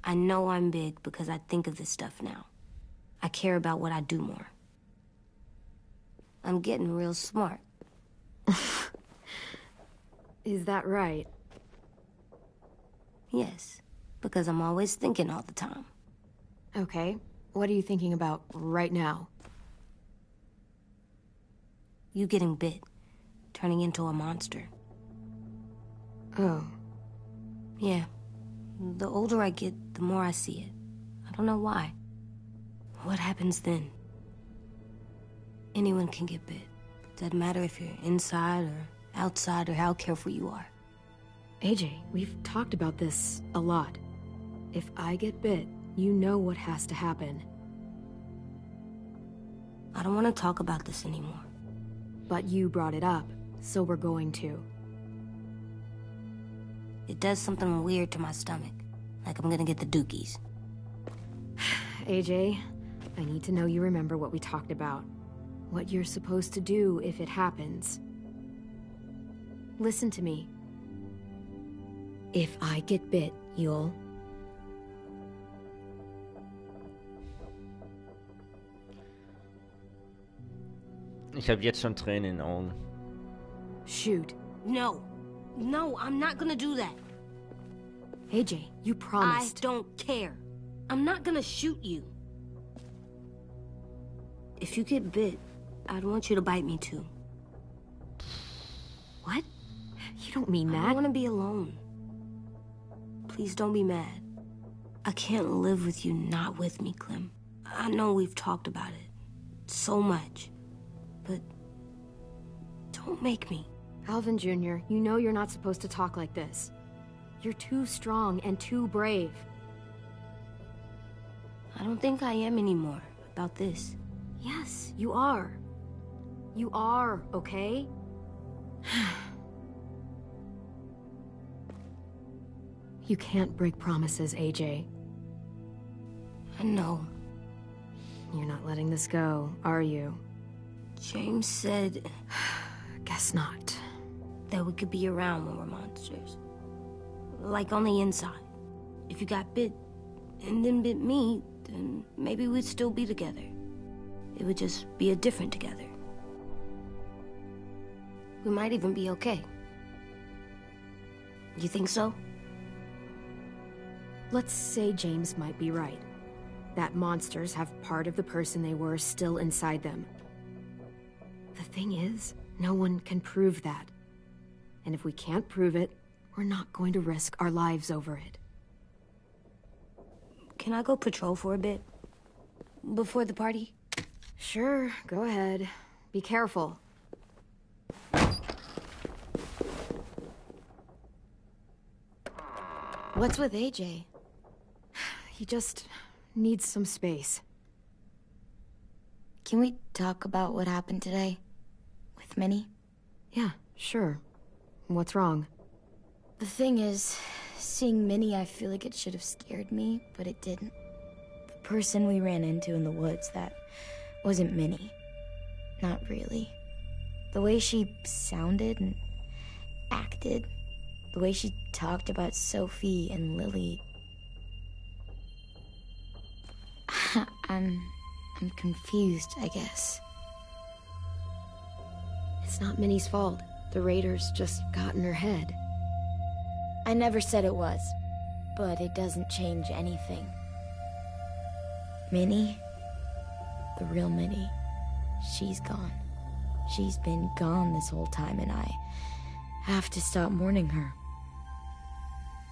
I know I'm big because I think of this stuff now. I care about what I do more. I'm getting real smart. Is that right? Yes, because I'm always thinking all the time. Okay. What are you thinking about right now? You getting bit, turning into a monster. Oh. Yeah. The older I get, the more I see it. I don't know why. What happens then? Anyone can get bit. Doesn't matter if you're inside or outside or how careful you are. AJ, we've talked about this a lot. If I get bit, you know what has to happen. I don't want to talk about this anymore. But you brought it up, so we're going to. It does something weird to my stomach. Like I'm gonna get the dookies. AJ, I need to know you remember what we talked about. What you're supposed to do if it happens. Listen to me. If I get bit, you'll... Ich habe jetzt schon Tränen in den Augen. Shoot. No. No, I'm not gonna do that. AJ, you promised. I don't care. I'm not gonna shoot you. If you get bit, I'd want you to bite me too. What? You don't mean that. I don't want to be alone. Please don't be mad. I can't live with you not with me, Clem. I know we've talked about it so much, but don't make me. Alvin Jr., you know you're not supposed to talk like this. You're too strong and too brave. I don't think I am anymore about this. Yes, you are. You are, okay? You can't break promises, AJ. I know. You're not letting this go, are you? James said... Guess not. That we could be around when we're monsters. Like on the inside. If you got bit and then bit me, then maybe we'd still be together. It would just be a different together. We might even be okay. You think so? Let's say James might be right. That monsters have part of the person they were still inside them. The thing is, no one can prove that. And if we can't prove it, we're not going to risk our lives over it. Can I go patrol for a bit? Before the party? Sure, go ahead. Be careful. What's with AJ? He just needs some space. Can we talk about what happened today? With Minnie? Yeah, sure. What's wrong? The thing is, seeing Minnie, I feel like it should have scared me, but it didn't. The person we ran into in the woods, that wasn't Minnie. Not really. The way she sounded and acted, the way she talked about Sophie and Lily... I'm confused, I guess. It's not Minnie's fault. The raiders just got in her head. I never said it was, but it doesn't change anything. Minnie, the real Minnie, she's gone. She's been gone this whole time, and I have to stop mourning her.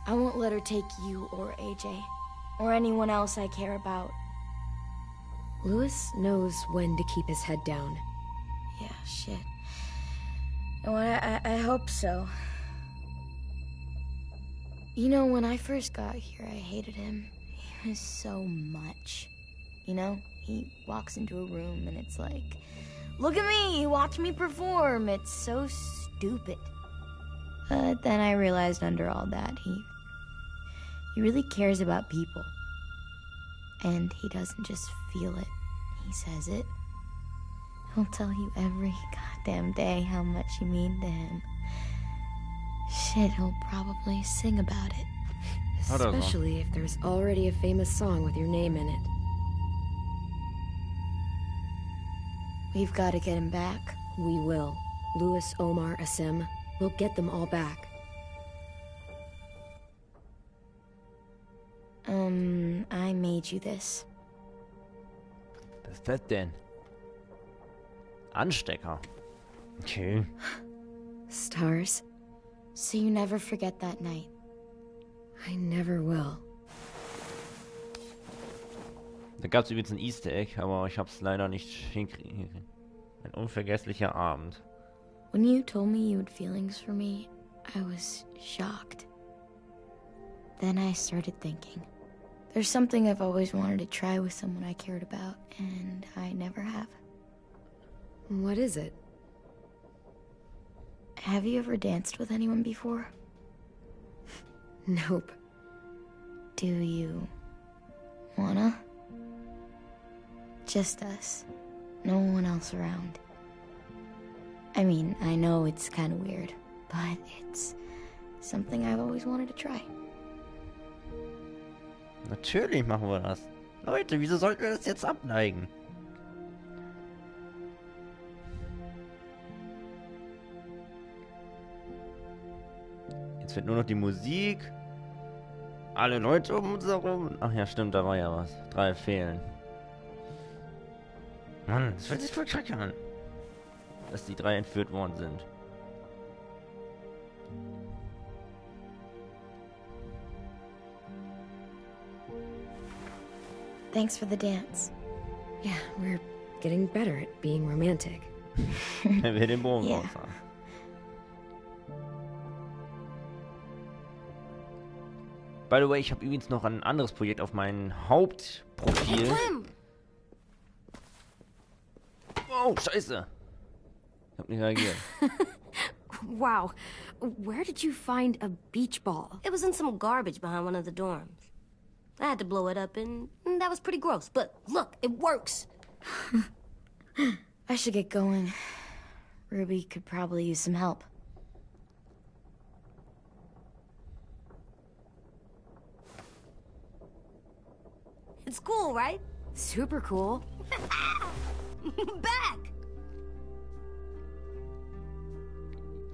I won't let her take you or AJ, or anyone else I care about. Louis knows when to keep his head down. Yeah, shit. Oh, I hope so. You know, when I first got here, I hated him. He was so much. You know, he walks into a room and it's like, look at me, watch me perform. It's so stupid. But then I realized under all that, he really cares about people. And he doesn't just feel it, he says it. He'll tell you every goddamn day how much you mean to him. Shit. shit, he'll probably sing about it. Especially if there's already a famous song with your name in it. We've got to get him back. We will. Louis, Omar, Asim. We'll get them all back. I made you this. Was ist das denn? Anstecker. Okay. Stars? So you never forget that night. I never will. Da gab es übrigens ein Easter Egg, aber ich hab's leider nicht hinkriegen. Ein unvergesslicher Abend. When you told me you had feelings for me, I was shocked. Then I started thinking. There's something I've always wanted to try with someone I cared about, and I never have. What is it? Have you ever danced with anyone before? Nope. Do you wanna? Just us. No one else around. I mean, I know it's kind of weird, but it's something I've always wanted to try. Natürlich machen wir das. Leute, wieso sollten wir das jetzt abneigen? Jetzt wird nur noch die Musik. Alle Leute um uns herum. Ach ja, stimmt, da war ja was. 3 fehlen. Mann, das fühlt sich voll kacke an. Dass die 3 entführt worden sind. Thanks for the dance. Yeah, we're getting better at being romantic. Wenn wir den Bogen Ja. raus haben. By the way, ich habe übrigens noch ein anderes Projekt auf meinem Hauptprofil. Oh, scheiße. Ich hab nicht reagiert. Wow. Where did you find a beach ball? It was in some garbage behind one of the dorms. I had to blow it up, and that was pretty gross. But look, it works. I should get going. Ruby could probably use some help. It's cool, right? Super cool. Back!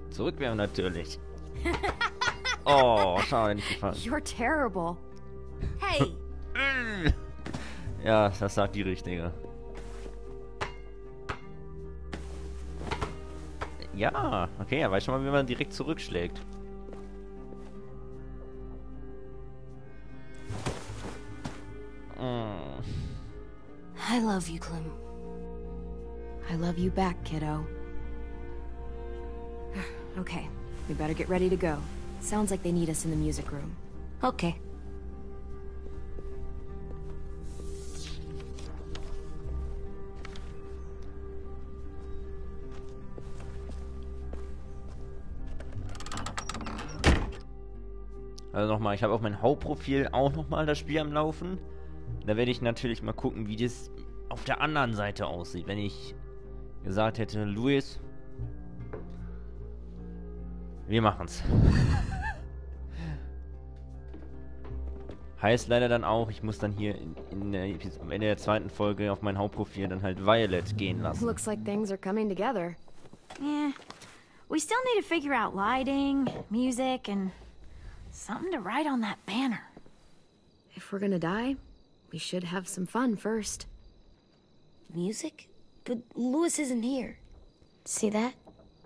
Zurückwerfen natürlich. Oh, schade, nicht gefallen. You're terrible. Hey! Ja, das sagt die Richtige. Ja, okay, er weiß schon mal, wie man direkt zurückschlägt. I love you, Clem. I love you back, kiddo. Okay, we better get ready to go. Sounds like they need us in the music room. Okay. Also nochmal, ich habe auf meinem Hauptprofil auch nochmal das Spiel am Laufen. Da werde ich natürlich mal gucken, wie das auf der anderen Seite aussieht. Wenn ich gesagt hätte, Luis, wir machen's. Heißt leider dann auch, ich muss dann hier am Ende der 2. Folge auf mein Hauptprofil dann halt Violet gehen lassen. Looks like things are coming together. Yeah. We still need to figure out lighting, music, and something to write on that banner. If we're gonna die, we should have some fun first. Music? But Louis isn't here. See that?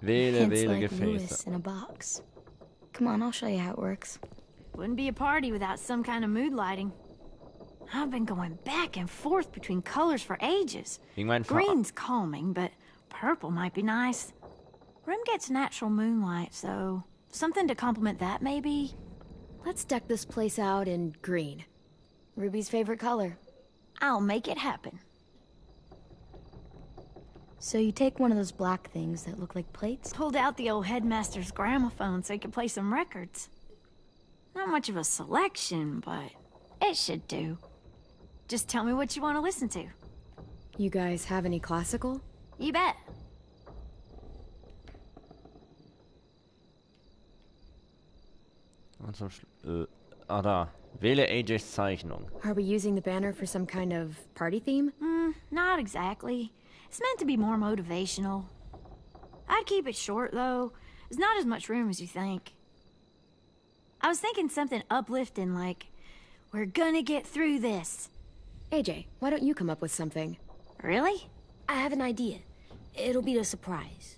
Wähle, Hints wähle like Gefäße. Louis in a box. Come on, I'll show you how it works. Wouldn't be a party without some kind of mood lighting. I've been going back and forth between colors for ages. Wegen meinen Green's calming, but purple might be nice. Room gets natural moonlight, so something to complement that, maybe? Let's deck this place out in green. Ruby's favorite color. I'll make it happen. So you take one of those black things that look like plates? Pulled out the old headmaster's gramophone so he could play some records. Not much of a selection, but it should do. Just tell me what you want to listen to. You guys have any classical? You bet. Und zum da. Wähle AJs Zeichnung. Are we using the banner for some kind of party theme? Not exactly. It's meant to be more motivational. I'd keep it short, though. There's not as much room as you think. I was thinking something uplifting like, we're gonna get through this. AJ, why don't you come up with something? Really? I have an idea. It'll be a surprise.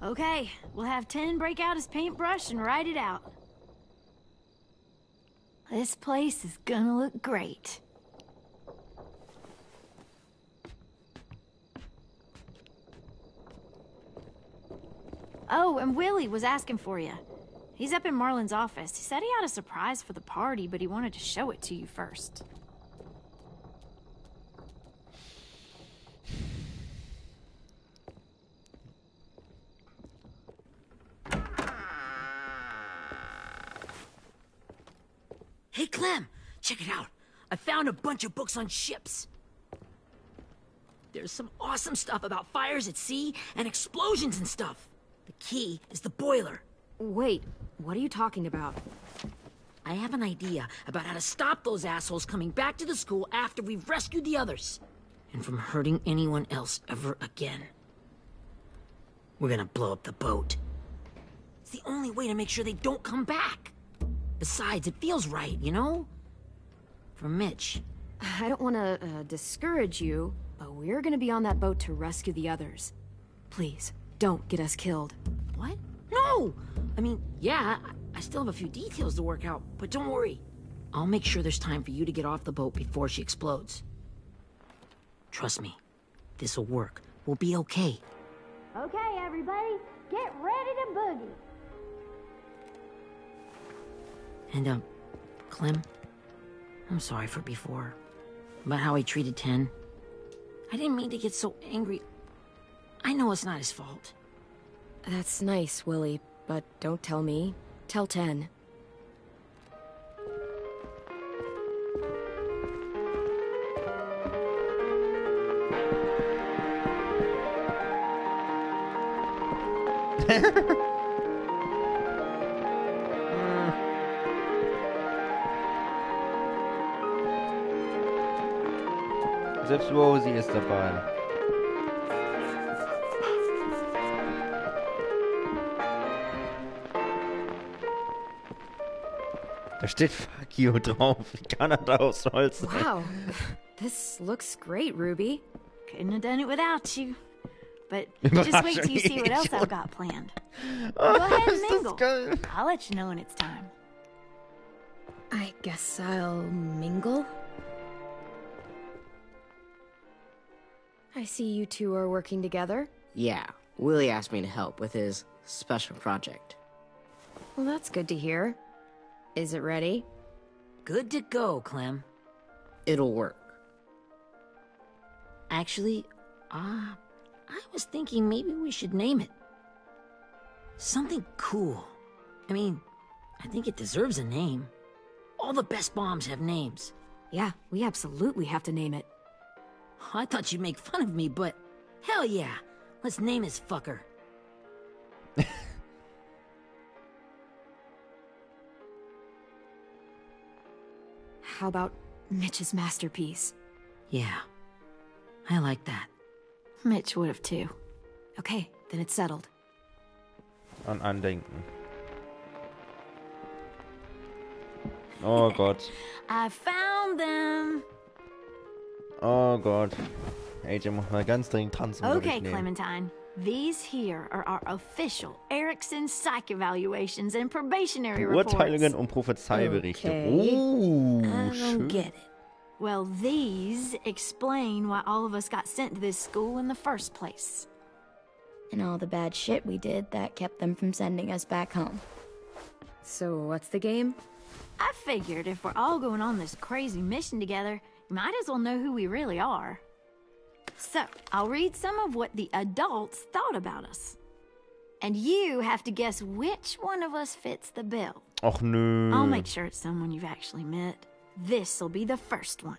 Okay, we'll have 10 break out his paintbrush and write it out. This place is gonna look great. Oh, and Willie was asking for you. He's up in Marlon's office. He said he had a surprise for the party, but he wanted to show it to you first. Hey, Clem, check it out. I found a bunch of books on ships. There's some awesome stuff about fires at sea and explosions and stuff. The key is the boiler. Wait, what are you talking about? I have an idea about how to stop those assholes coming back to the school after we've rescued the others. And from hurting anyone else ever again. We're gonna blow up the boat. It's the only way to make sure they don't come back. Besides, it feels right, you know? For Mitch. I don't want to discourage you, but we're gonna be on that boat to rescue the others. Please, don't get us killed. What? No! I mean, yeah, I still have a few details to work out, but don't worry. I'll make sure there's time for you to get off the boat before she explodes. Trust me, this'll work. We'll be okay. Okay, everybody, get ready to boogie. And, Clem, I'm sorry for before. About how he treated Ten. I didn't mean to get so angry. I know it's not his fault. That's nice, Willie, but don't tell me. Tell 10. Selbst Rosie ist dabei. Da steht Fuck you drauf. Wie kann er da aus Holz sein? Wow, this looks great, Ruby. Couldn't have done it without you. But just wait till you see what else I've got planned. Go ahead and mingle. I'll let you know when it's time. I guess I'll mingle? I see you two are working together. Yeah, Willie asked me to help with his special project. Well, that's good to hear. Is it ready? Good to go, Clem. It'll work. Actually, I was thinking maybe we should name it. Something cool. I mean, I think it deserves a name. All the best bombs have names. Yeah, we absolutely have to name it. I thought you'd make fun of me, but hell yeah. Let's name this fucker. How about Mitch's masterpiece? Yeah, I like that. Mitch would have too. Okay, then it's settled. An Andenken. Oh Gott. I found them. Oh Gott. AJ muss mal ganz dringend tanzen. Okay, Clementine. These here are our official Erickson psych evaluations and probationary reports. Beurteilungen und Prophezeiberichte. Okay. Oh, I don't schön. get it. Well, these explain why all of us got sent to this school in the first place. And all the bad shit we did that kept them from sending us back home. So what's the game? I figured if we're all going on this crazy mission together, you might as well know who we really are. So, I'll read some of what the adults thought about us. And you have to guess which one of us fits the bill. Och nö. I'll make sure it's someone you've actually met. This'll be the first one.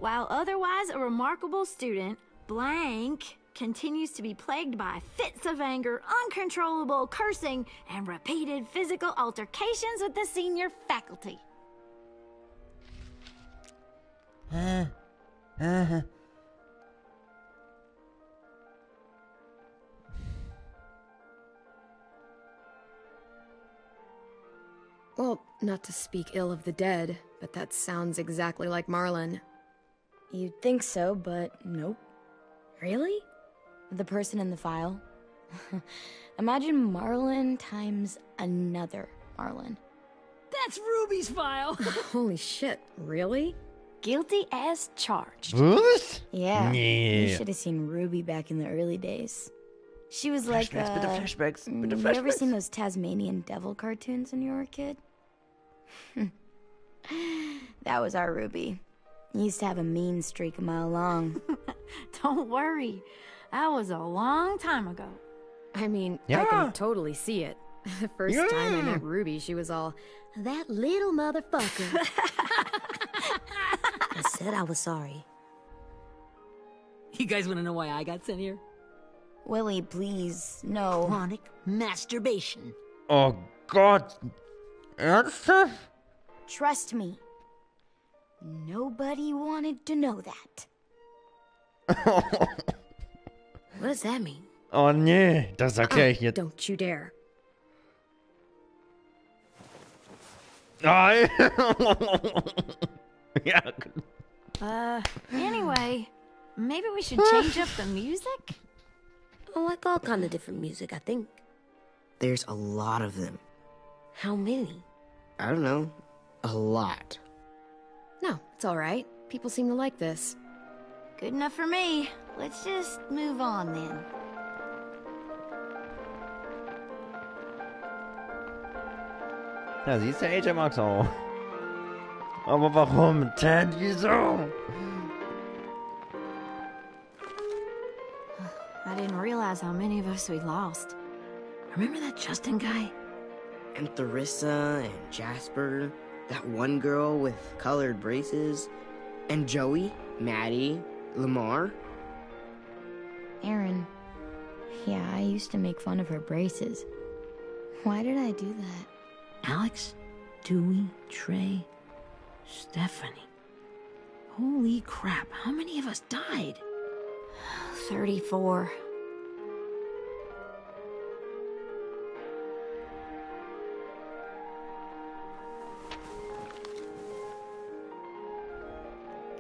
While otherwise a remarkable student, blank continues to be plagued by fits of anger, uncontrollable cursing, and repeated physical altercations with the senior faculty. Well, not to speak ill of the dead, but that sounds exactly like Marlon. You'd think so, but nope. Really? The person in the file. Imagine Marlon times another Marlon. That's Ruby's file. Holy shit, really? Guilty as charged. Was? Yeah. You Yeah. should have seen Ruby back in the early days. She was like, Flashbacks, bitte Flashbacks, bitte You ever Flashbacks. seen those Tasmanian devil cartoons when you were a kid? That was our Ruby. He used to have a mean streak a mile long. Don't worry. That was a long time ago. I mean, I Yeah. can totally see it. The first time I met Ruby, she was all, that little motherfucker. I said I was sorry. You guys want to know why I got sent here? Willie, please, no. Chronic masturbation. Oh Gott. Ernsthaft? Trust me. Nobody wanted to know that. What does that mean? Oh nee, das erkläre ich jetzt. Don't you dare. Nein. Ja. Anyway, maybe we should change up the music? I like all kind of different music, I think. There's a lot of them. How many? I don't know. A lot. No, it's all right. People seem to like this. Good enough for me. Let's just move on then. Ja, siehst du, AJ mag's auch. Aber warum? Ted, wieso? I didn't realize how many of us we'd lost. Remember that Justin guy? And Theresa and Jasper. That one girl with colored braces. And Joey, Maddie, Lamar. Aaron. Yeah, I used to make fun of her braces. Why did I do that? Alex, Dewey, Trey, Stephanie. Holy crap, how many of us died? 34.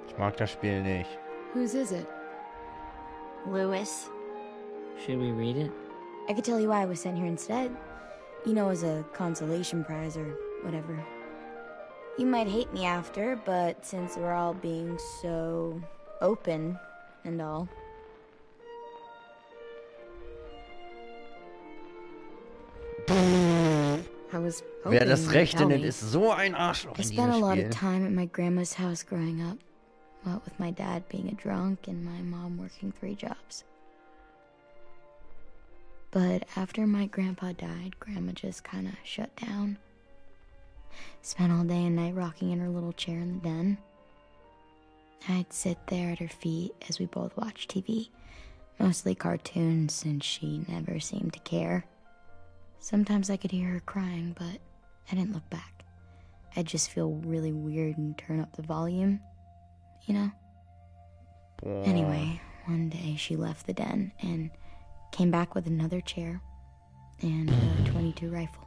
Ich mag das Spiel nicht. Whose is it? Lewis. Should we read it? I could tell you why I was sent here instead. You know, as a consolation prize or whatever. You might hate me after, but since we're all being so open and all. I was Wer hoping das you'd Rechte tell nennt, me. ist so ein Arschloch I in spent a diesem lot Spiel. of time at my grandma's house growing up. What with my dad being a drunk and my mom working 3 jobs. But after my grandpa died, Grandma just kind of shut down. Spent all day and night rocking in her little chair in the den. I'd sit there at her feet as we both watched TV. Mostly cartoons, since she never seemed to care. Sometimes I could hear her crying, but I didn't look back. I'd just feel really weird and turn up the volume, you know? Anyway, one day she left the den and came back with another chair and a .22 rifle.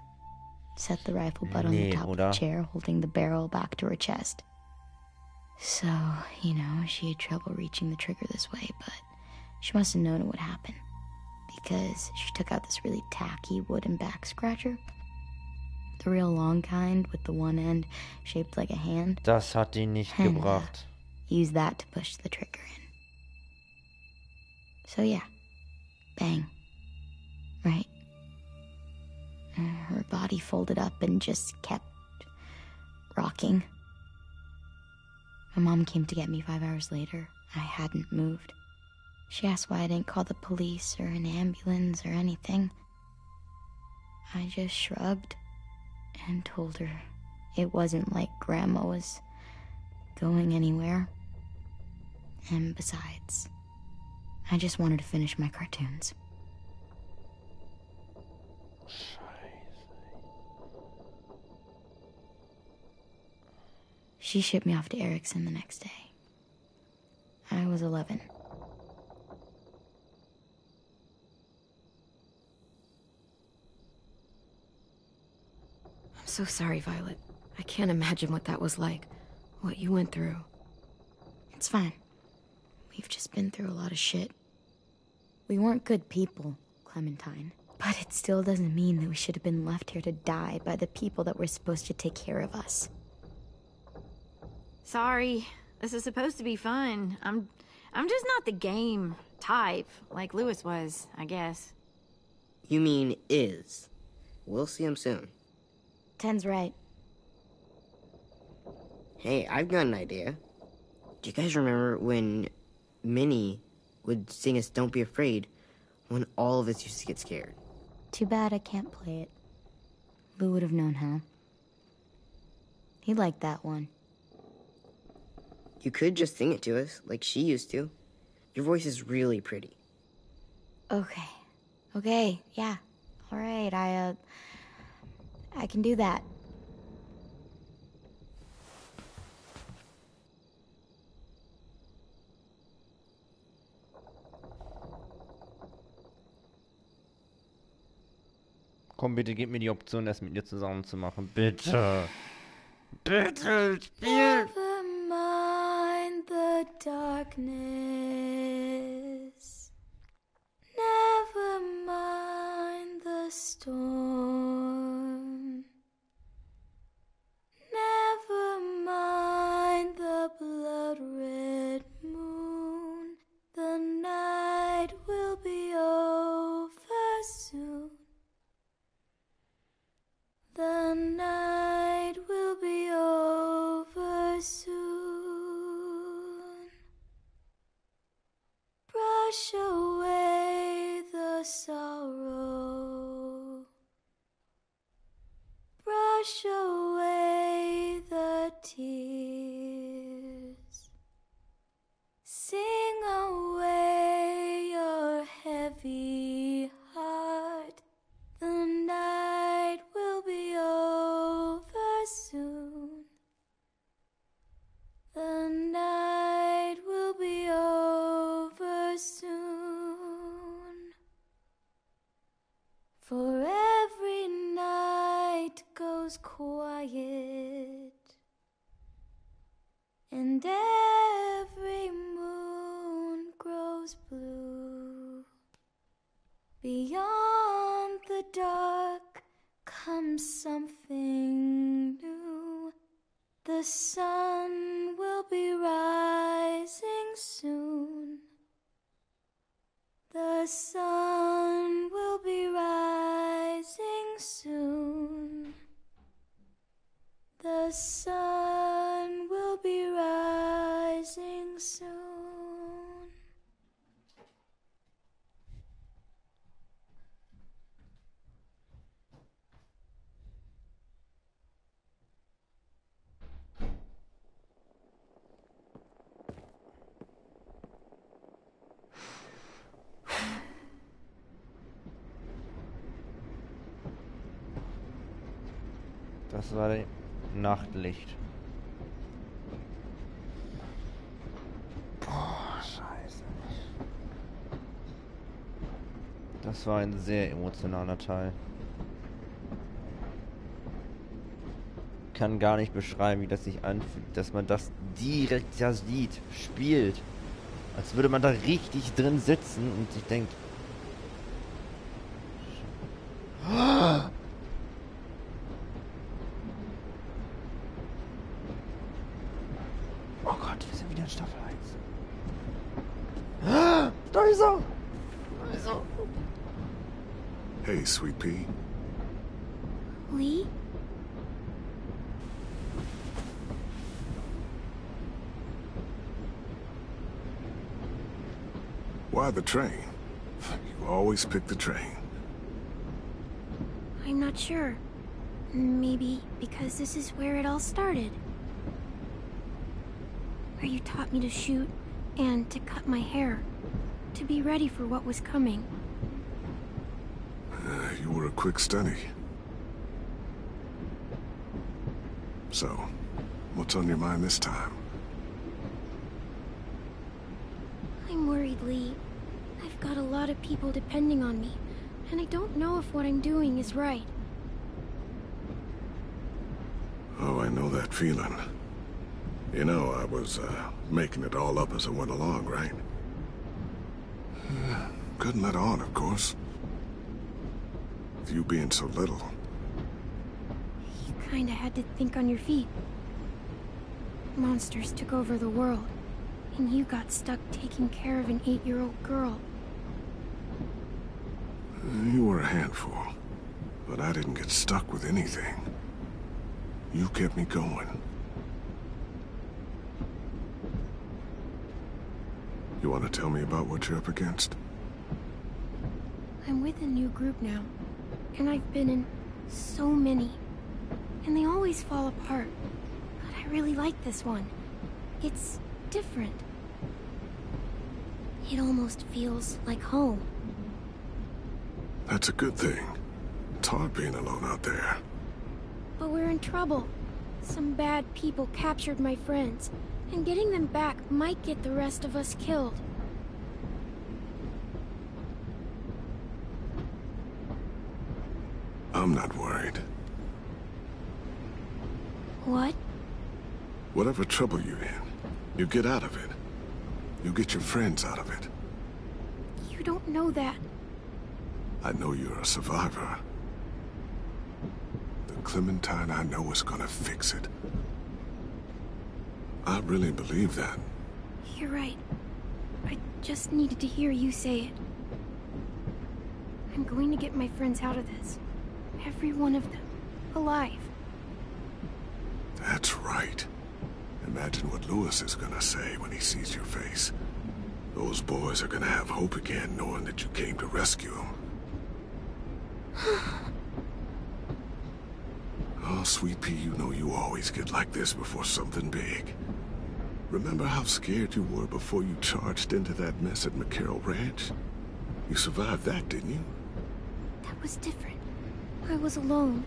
Set the rifle butt on the Nee, top of oder? the chair, holding the barrel back to her chest. So, you know, she had trouble reaching the trigger this way, but she must have known it would happen. Because she took out this really tacky wooden back scratcher. The real long kind with the one end shaped like a hand. Das hat ihn nicht And, gebracht. Use that to push the trigger in. So yeah, bang. Right. Her body folded up and just kept rocking. My mom came to get me 5 hours later. I hadn't moved. She asked why I didn't call the police or an ambulance or anything. I just shrugged and told her it wasn't like Grandma was going anywhere. And besides, I just wanted to finish my cartoons. She shipped me off to Erickson the next day. I was 11. I'm so sorry, Violet. I can't imagine what that was like. What you went through. It's fine. We've just been through a lot of shit. We weren't good people, Clementine. But it still doesn't mean that we should have been left here to die by the people that were supposed to take care of us. Sorry. This is supposed to be fun. I'm just not the game type, like Lewis was, I guess. You mean is. We'll see him soon. Ten's right. Hey, I've got an idea. Do you guys remember when Minnie would sing us Don't Be Afraid when all of us used to get scared? Too bad I can't play it. Lou would have known how. He liked that one. You could just sing it to us, like she used to. Your voice is really pretty. Okay, yeah. All right, I can do that. Komm, bitte gib mir die Option, das mit dir zusammen zu machen. Bitte. Bitte, Spiel. Never mind the darkness. Never mind the storm. Never mind the blood-red moon. The night will be over soon. The night will be over soon. Brush away the sorrow. Brush away the tears. Sing away your heavy heart. The night will be over soon. The night will be over soon. For every night goes quiet, and every moon grows blue. Beyond the dark comes something new. The sun will be rising soon. The sun will be rising soon. The sun will be rising soon. Das war das Nachtlicht. Boah, scheiße. Das war ein sehr emotionaler Teil. Kann gar nicht beschreiben, wie das sich anfühlt, dass man das direkt ja sieht, spielt. Als würde man da richtig drin sitzen und sich denkt... Oh Gott, wir sind wieder in Staffel 1. Da ist er! Da ist er! Hey, Sweet Pea. Lee? Why the train? You always pick the train. I'm not sure. Maybe because this is where it all started. Where you taught me to shoot and to cut my hair. to be ready for what was coming. You were a quick study. So, what's on your mind this time? I'm worried, Lee. I've got a lot of people depending on me, and I don't know if what I'm doing is right. Oh, I know that feeling. You know, I was, making it all up as I went along, right? Couldn't let on, of course. With you being so little. You kinda had to think on your feet. Monsters took over the world, and you got stuck taking care of an 8-year-old girl. You were a handful, but I didn't get stuck with anything. You kept me going. You want to tell me about what you're up against? I'm with a new group now, and I've been in so many, and they always fall apart. But I really like this one. It's different. It almost feels like home. That's a good thing. It's hard being alone out there. But we're in trouble. Some bad people captured my friends, and getting them back might get the rest of us killed. I'm not worried. What? Whatever trouble you're in, you get out of it. You get your friends out of it. You don't know that. I know you're a survivor. The Clementine I know is gonna fix it. I really believe that. You're right. I just needed to hear you say it. I'm going to get my friends out of this. Every one of them. Alive. That's right. Imagine what Lewis is gonna say when he sees your face. Those boys are gonna have hope again, knowing that you came to rescue them. Oh, Sweet Pea, you know you always get like this before something big. Remember how scared you were before you charged into that mess at McCarroll Ranch? You survived that, didn't you? That was different. I was alone.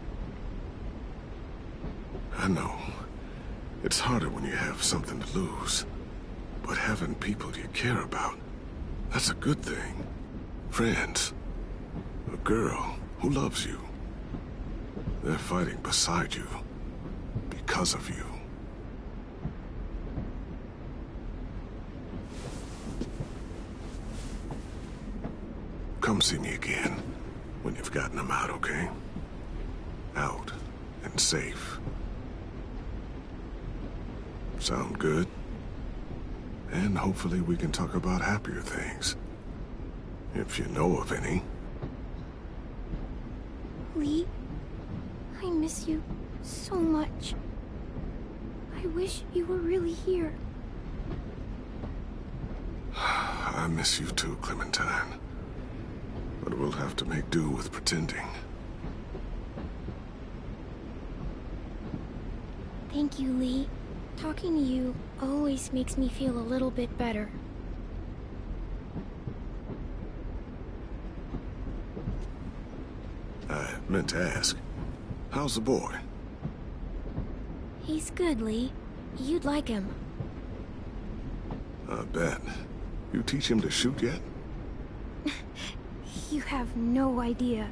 I know. It's harder when you have something to lose. But having people you care about, that's a good thing. Friends. A girl who loves you. They're fighting beside you. Because of you. Come see me again when you've gotten them out, okay? Out and safe. Sound good? And hopefully we can talk about happier things. If you know of any. Lee, I miss you so much. I wish you were really here. I miss you too, Clementine. But we'll have to make do with pretending. Thank you, Lee. Talking to you always makes me feel a little bit better. I meant to ask, how's the boy? He's good, Lee. You'd like him. I bet. You teach him to shoot yet? You have no idea.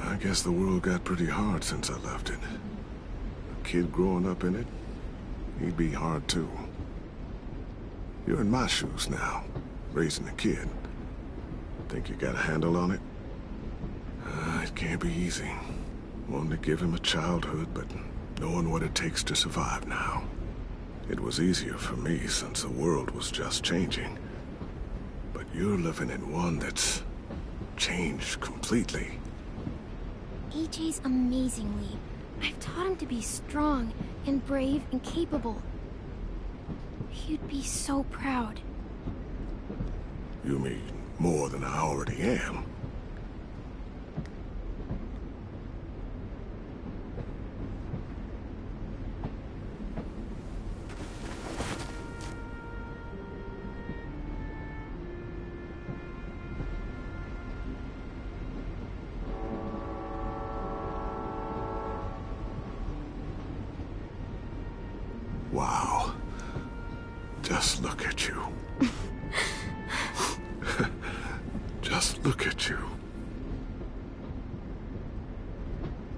I guess the world got pretty hard since I left it. A kid growing up in it, he'd be hard too. You're in my shoes now, raising a kid. Think you got a handle on it? It can't be easy. Wanting to give him a childhood, but knowing what it takes to survive now. It was easier for me since the world was just changing. But you're living in one that's changed completely. AJ's amazing, Lee. I've taught him to be strong and brave and capable. He'd be so proud. You mean more than I already am? Just look at you.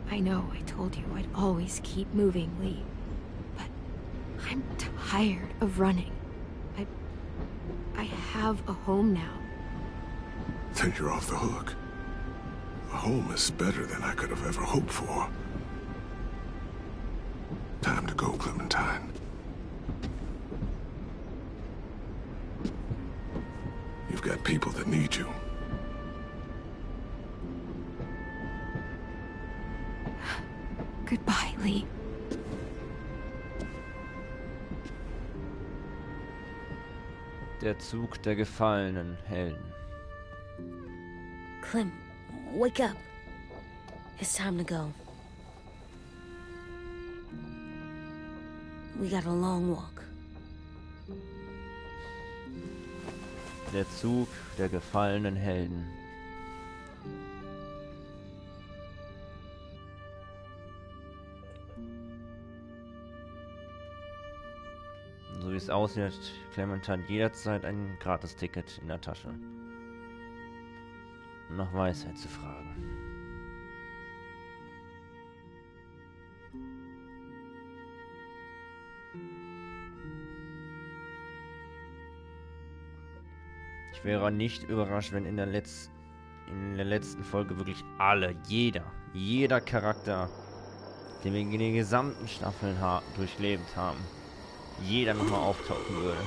I know I told you I'd always keep moving, Lee. But I'm tired of running. I have a home now. Then you're off the hook. A home is better than I could have ever hoped for. Time to go, Clementine. You've got people that need you. Goodbye, Lee. Der Zug der gefallenen Helden. Clem, wake up. It's time to go. We got a long walk. Der Zug der gefallenen Helden. So wie es aussieht, hat Clementine jederzeit ein Gratisticket in der Tasche. Um nach Weisheit zu fragen. Ich wäre nicht überrascht, wenn in der letzten Folge wirklich jeder Charakter, den wir in den gesamten Staffeln durchlebt haben, jeder nochmal auftauchen würde.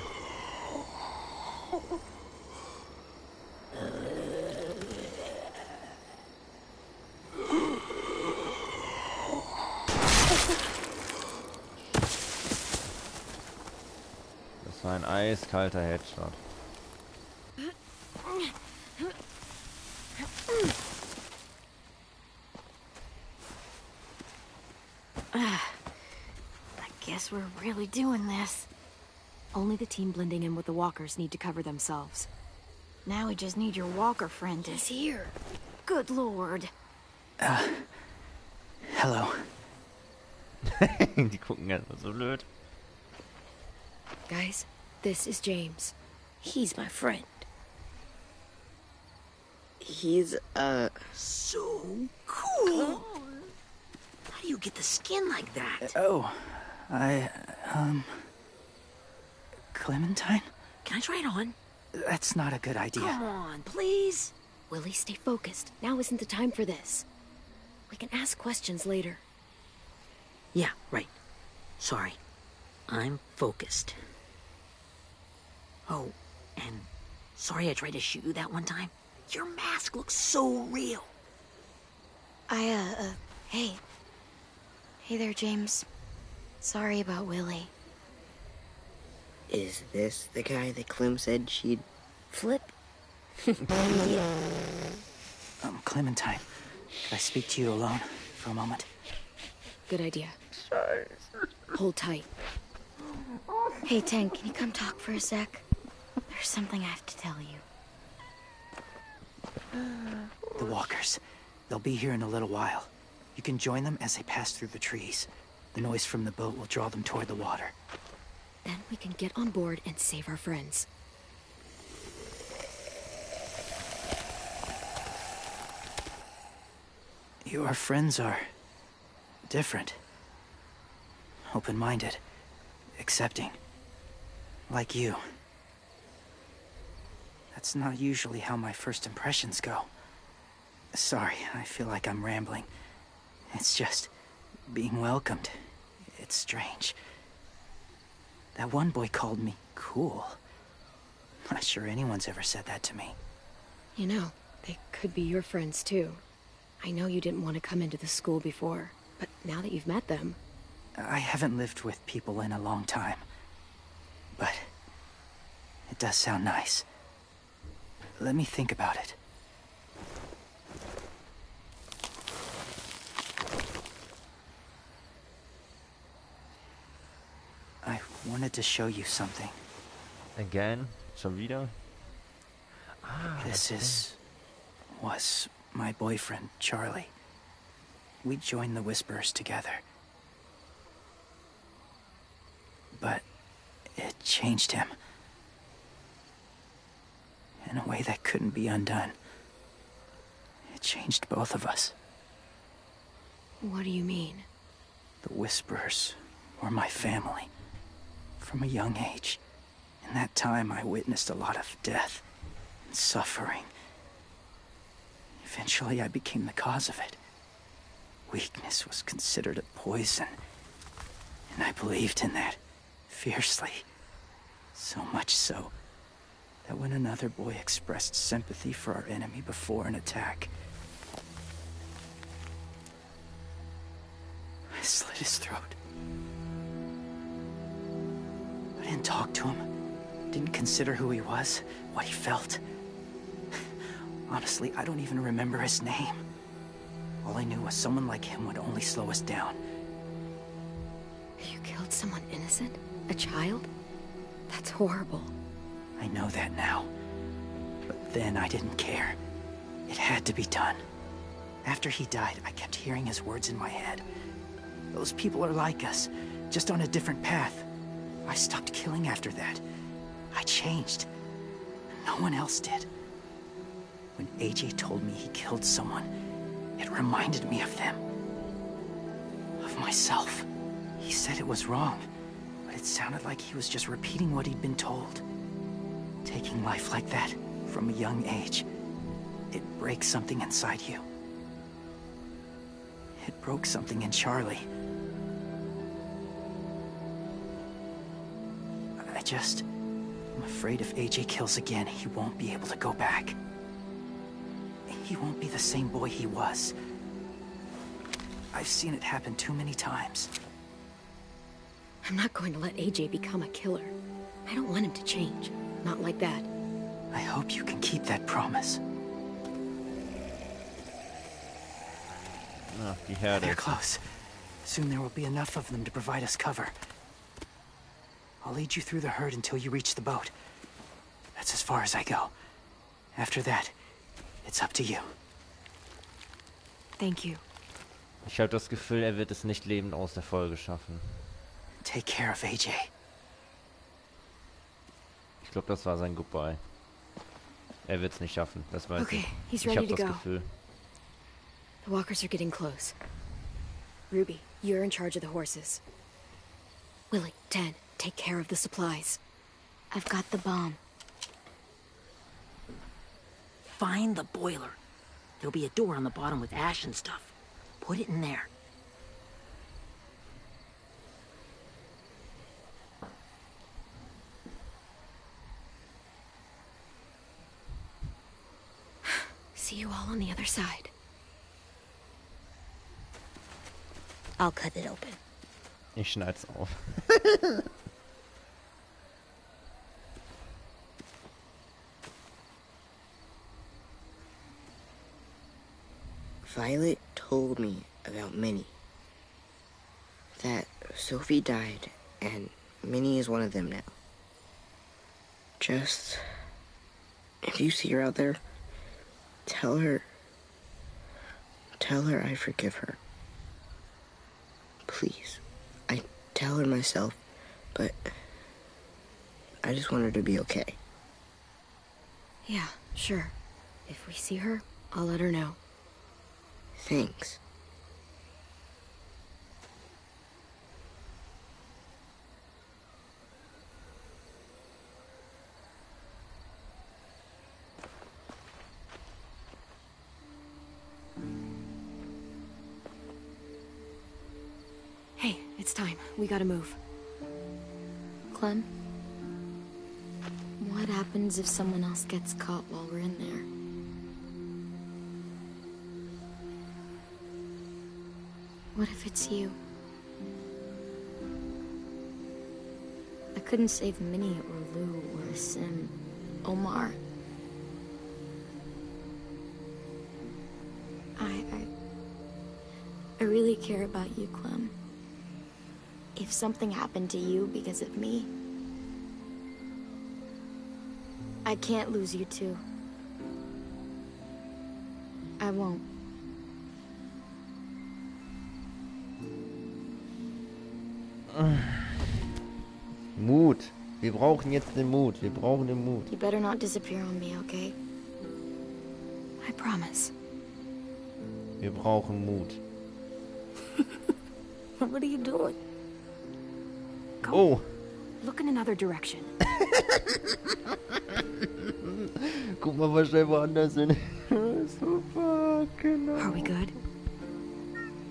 Das war ein eiskalter Headshot. I guess we're really doing this. Only the team blending in with the walkers need to cover themselves. Now we just need your walker friend to... He's here. Good lord. Hello. Die gucken erstmal so blöd. Guys, this is James. He's my friend. He's, So cool. How do you get the skin like that? Clementine? Can I try it on? That's not a good idea. Come on, please. Willie, stay focused. Now isn't the time for this. We can ask questions later. Yeah, right. Sorry. I'm focused. Oh, and sorry I tried to shoot you that one time. Your mask looks so real. Hey. Hey there, James. Sorry about Willie. is this the guy that Clem said she'd flip? Clementine, could I speak to you alone for a moment? Good idea. Hold tight. Hey, Tank, can you come talk for a sec? There's something I have to tell you. The walkers. They'll be here in a little while. You can join them as they pass through the trees. The noise from the boat will draw them toward the water. Then we can get on board and save our friends. Your friends are different. Open-minded. Accepting. Like you. That's not usually how my first impressions go. Sorry, I feel like I'm rambling. It's just being welcomed. It's strange. That one boy called me cool. Not sure anyone's ever said that to me. You know, they could be your friends too. I know you didn't want to come into the school before, but now that you've met them... I haven't lived with people in a long time. But it does sound nice. Let me think about it. I wanted to show you something. Again? Schon wieder? This was my boyfriend, Charlie. We joined the Whisperers together. But it changed him. In a way that couldn't be undone. It changed both of us. What do you mean? The Whisperers were my family. From a young age. In that time, I witnessed a lot of death and suffering. Eventually, I became the cause of it. Weakness was considered a poison. And I believed in that fiercely. So much so that when another boy expressed sympathy for our enemy before an attack, I slit his throat. I didn't talk to him. Didn't consider who he was, what he felt. Honestly, I don't even remember his name. All I knew was someone like him would only slow us down. You killed someone innocent? A child? That's horrible. I know that now. But then I didn't care. It had to be done. After he died, I kept hearing his words in my head. Those people are like us, just on a different path. I stopped killing after that. I changed. No one else did. When AJ told me he killed someone, it reminded me of them. Of myself. He said it was wrong, but it sounded like he was just repeating what he'd been told. Taking life like that, from a young age, it breaks something inside you. It broke something in Charlie. I'm afraid if AJ kills again, he won't be able to go back. He won't be the same boy he was. I've seen it happen too many times. I'm not going to let AJ become a killer. I don't want him to change. Not like that. I hope you can keep that promise. Ach, die Herde. They're close. Soon there will be enough of them to provide us cover. I'll lead you through the herd until you reach the boat. That's as far as I go. After that, it's up to you. Thank you. Ich habe das Gefühl, er wird es nicht lebend aus der Folge schaffen. Take care of AJ. Ich glaube, das war sein Goodbye. Er wird es nicht schaffen, das weiß Okay, he's ich. Ich ready habe to das go. Gefühl. The walkers are getting close. Ruby, you're in charge of the horses. Willie, Ted, take care of the supplies. I've got the bomb. Find the boiler. There'll be a door on the bottom with ash and stuff. Put it in there. See you all on the other side. I'll cut it open. Ich schneid's auf. Violet told me about Minnie. That Sophie died, and Minnie is one of them now. Just... if you see her out there, tell her I forgive her. Please. I tell her myself, but I just want her to be okay. Yeah, sure. If we see her, I'll let her know. Thanks. Hey, it's time. We gotta move. Clem? What happens if someone else gets caught while we're in there? What if it's you? I couldn't save Minnie or Lou or Sim, Omar. I really care about you, Clem. If something happened to you because of me, I can't lose you too. I won't. Mut. Wir brauchen jetzt den Mut. Wir brauchen den Mut. You better not disappear on me, okay? I promise. Wir brauchen Mut. What are you doing? Go. Oh! Look in another direction. Guck mal, was schnell woanders hin. Super, genau. Are we good?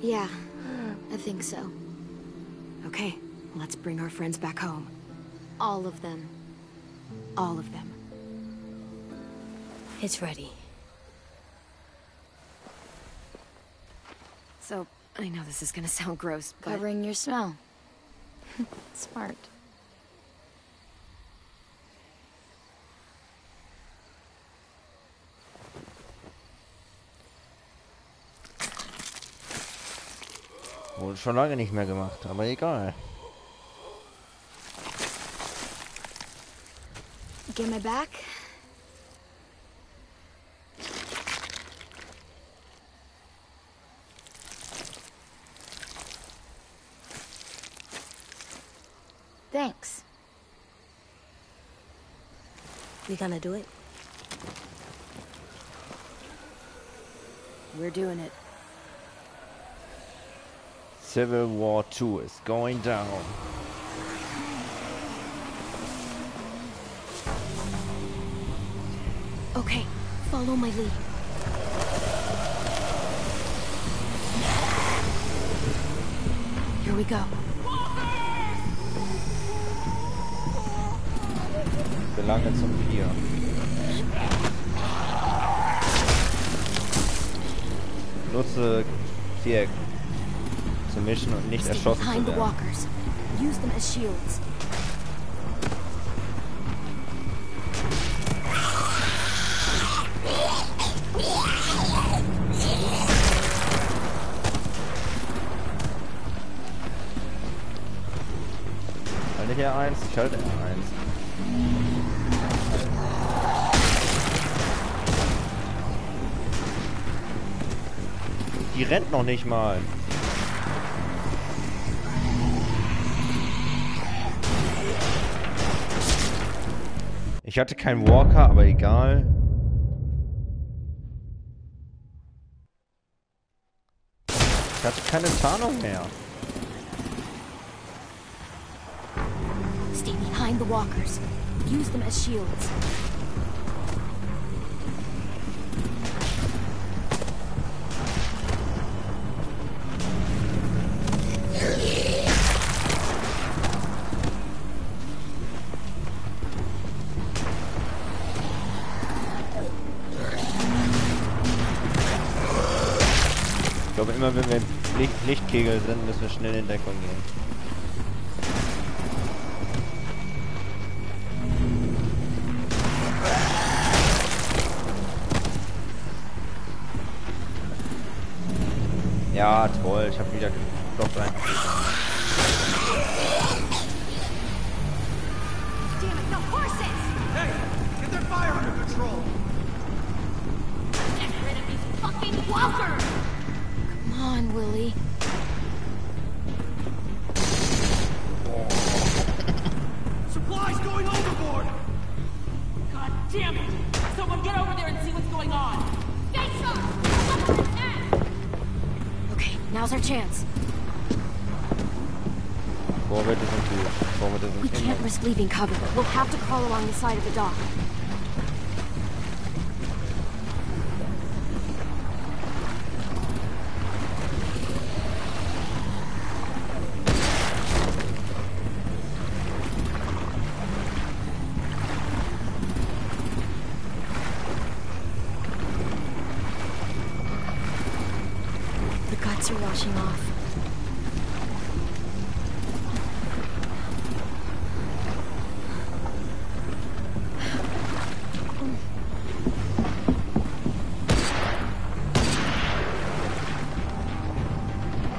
Yeah, I think so. Okay, let's bring our friends back home. All of them. All of them. It's ready. So, I know this is gonna sound gross, but... Covering your smell. Smart. Wurde schon lange nicht mehr gemacht, aber egal. Get my back? Thanks. We gonna do it? We're doing it. Civil War II is going down. Okay, follow my lead. Here we go. Gelange zum Bier. Nutze Viereck zu mischen und nicht erschossen zu werden. Walkers. Use them as shields. Halte ich R1? Ich halte R1. Die rennt noch nicht mal. Ich hatte keinen Walker, aber egal. Ich hatte keine Tarnung mehr. Stay behind the walkers. Use them as shields. Ich glaube, immer wenn wir im Lichtkegel sind, müssen wir schnell in Deckung gehen. Ja, toll, ich habe wieder geblockt rein. Damn it, the horses! Hey, get their fire under control! Get rid of these fucking walkers! Come on, Willie. Supplies going overboard! God damn it! Someone get over there and see what's going on! Face up! Okay, now's our chance. Vorwärts sind gut. Vorwärts We sind can't immer. risk leaving cover. We'll have to crawl along the side of the dock. The guts are washing off.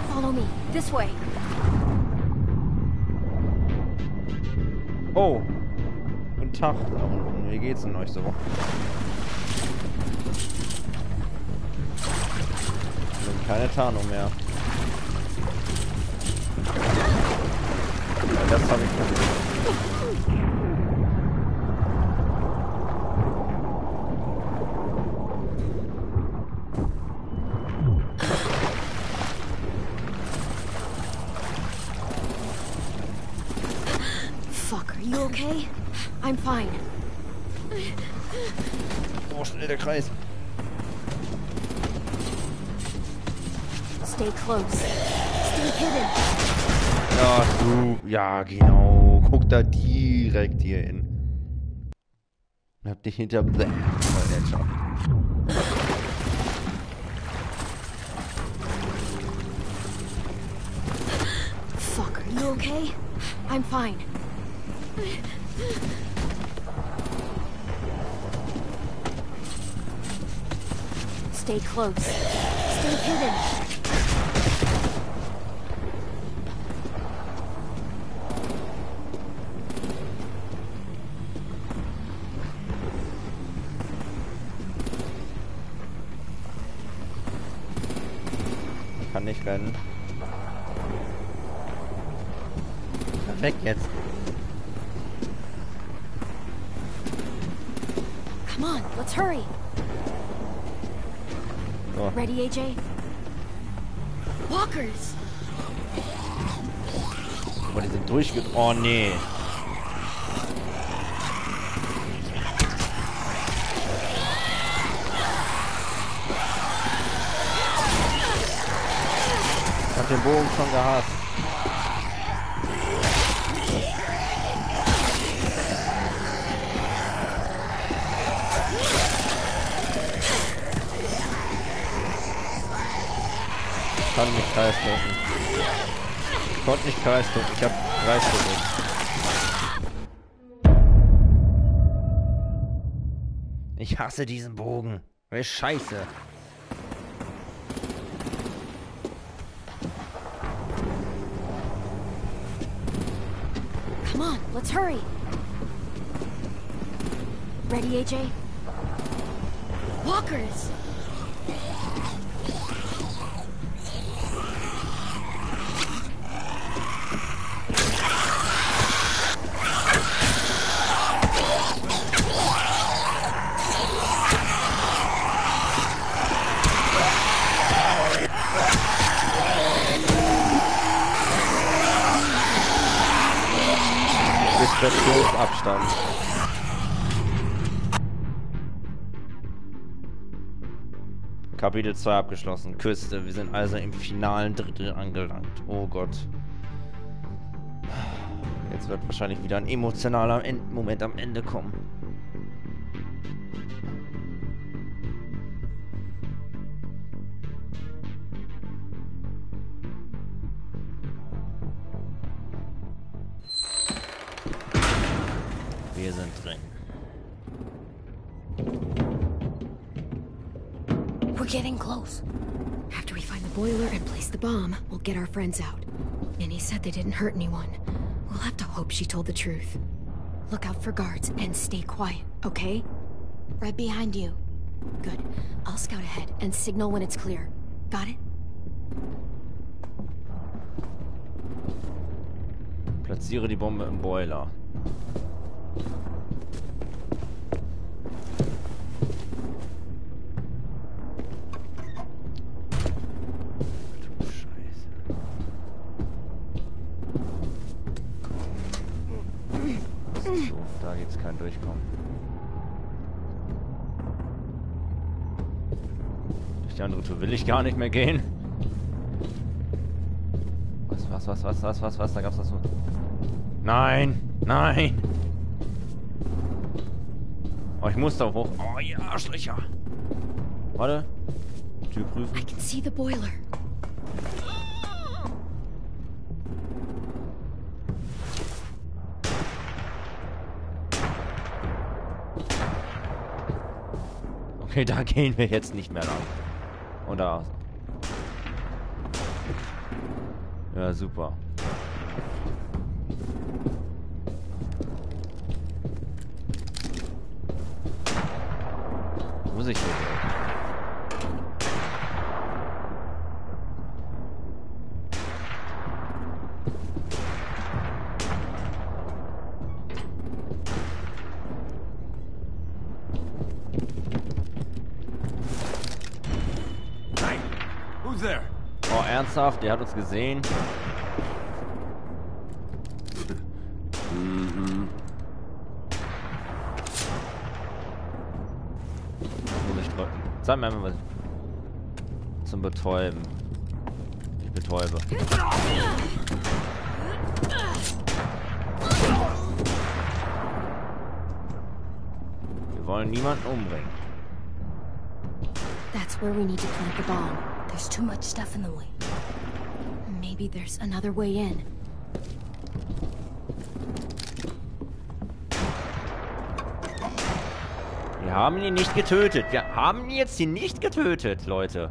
Follow me. This way. Oh! Guten Tag da unten. Wie geht's denn euch so? Wir haben keine Tarnung mehr. Ja, das habe ich nicht. You okay? I'm fine. Oh, schnell der Kreis. Stay close. Stay hidden. Ja, du. Ja, genau. Guck da direkt hier hin. Hab dich hinter... Fuck, are you okay? I'm fine. Stay close. Stay hidden. Ich kann nicht rennen. Weg jetzt. Come on, let's hurry. So. Ready, AJ? Walkers! Aber die sind durchgegangen. Oh nee. Ich hab den Bogen schon gehasst. Ich kann nicht Kreis drücken. Ich konnte nicht Kreis drücken. Ich hab Kreis gedrückt. Ich hasse diesen Bogen. Der ist scheiße. Come on, let's hurry. Ready, AJ? Walkers! Diskretionsabstand. Kapitel 2 abgeschlossen. Küste. Wir sind also im finalen Drittel angelangt. Oh Gott. Jetzt wird wahrscheinlich wieder ein emotionaler Moment am Ende kommen. Wir sind drin. We're getting close. After we find the boiler and place the bomb, we'll get our friends out. And he said they didn't hurt anyone. We'll have to hope she told the truth. Look out for guards and stay quiet, okay? Right behind you. Good. I'll scout ahead and signal when it's clear. Got it? Platziere die Bombe im Boiler. Da gibt's kein Durchkommen. Durch die andere Tür will ich gar nicht mehr gehen. Was? Da gab's das so. Nein! Nein! Oh, ich muss da hoch. Oh, ihr Arschlöcher! Warte. Tür prüfen. I can see the boiler. Okay, da gehen wir jetzt nicht mehr lang. Oder? Ja, super. Muss ich denn? Oh, ernsthaft? Der hat uns gesehen. Sag mir einfach was. Zum Betäuben. Ich betäube. Wir wollen niemanden umbringen. That's where we need to plant the bomb. There's too much stuff in the way. Maybe there's another way in. Wir haben ihn nicht getötet. Wir haben jetzt ihn nicht getötet, Leute.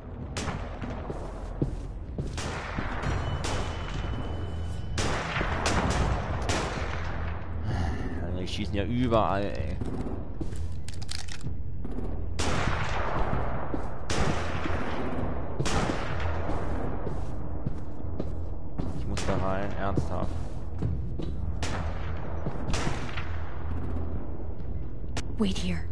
Die schießen ja überall, ey. Ich muss da rein, ernsthaft. Wait here.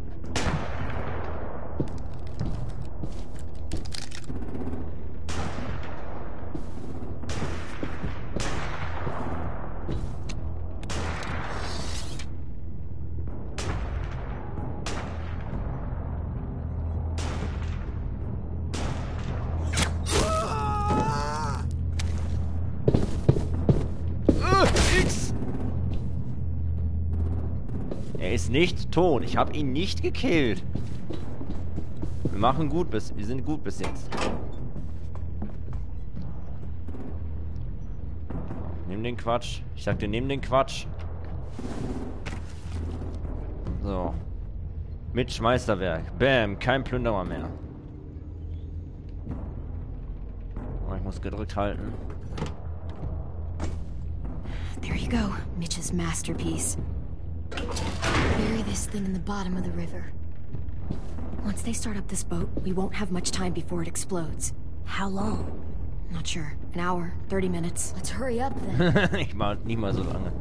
Er ist nicht tot. Ich habe ihn nicht gekillt. Wir sind gut bis jetzt. Nimm den Quatsch. Ich sag dir, nimm den Quatsch. So. Mit Meisterwerk. Bam. Kein Plünderer mehr. Oh, ich muss gedrückt halten. There you go. Mitch's masterpiece. Bury this thing in the bottom of the river. Once they start up this boat, we won't have much time before it explodes. How long? Not sure. An hour, 30 minutes. Let's hurry up then. Nicht mal so lange.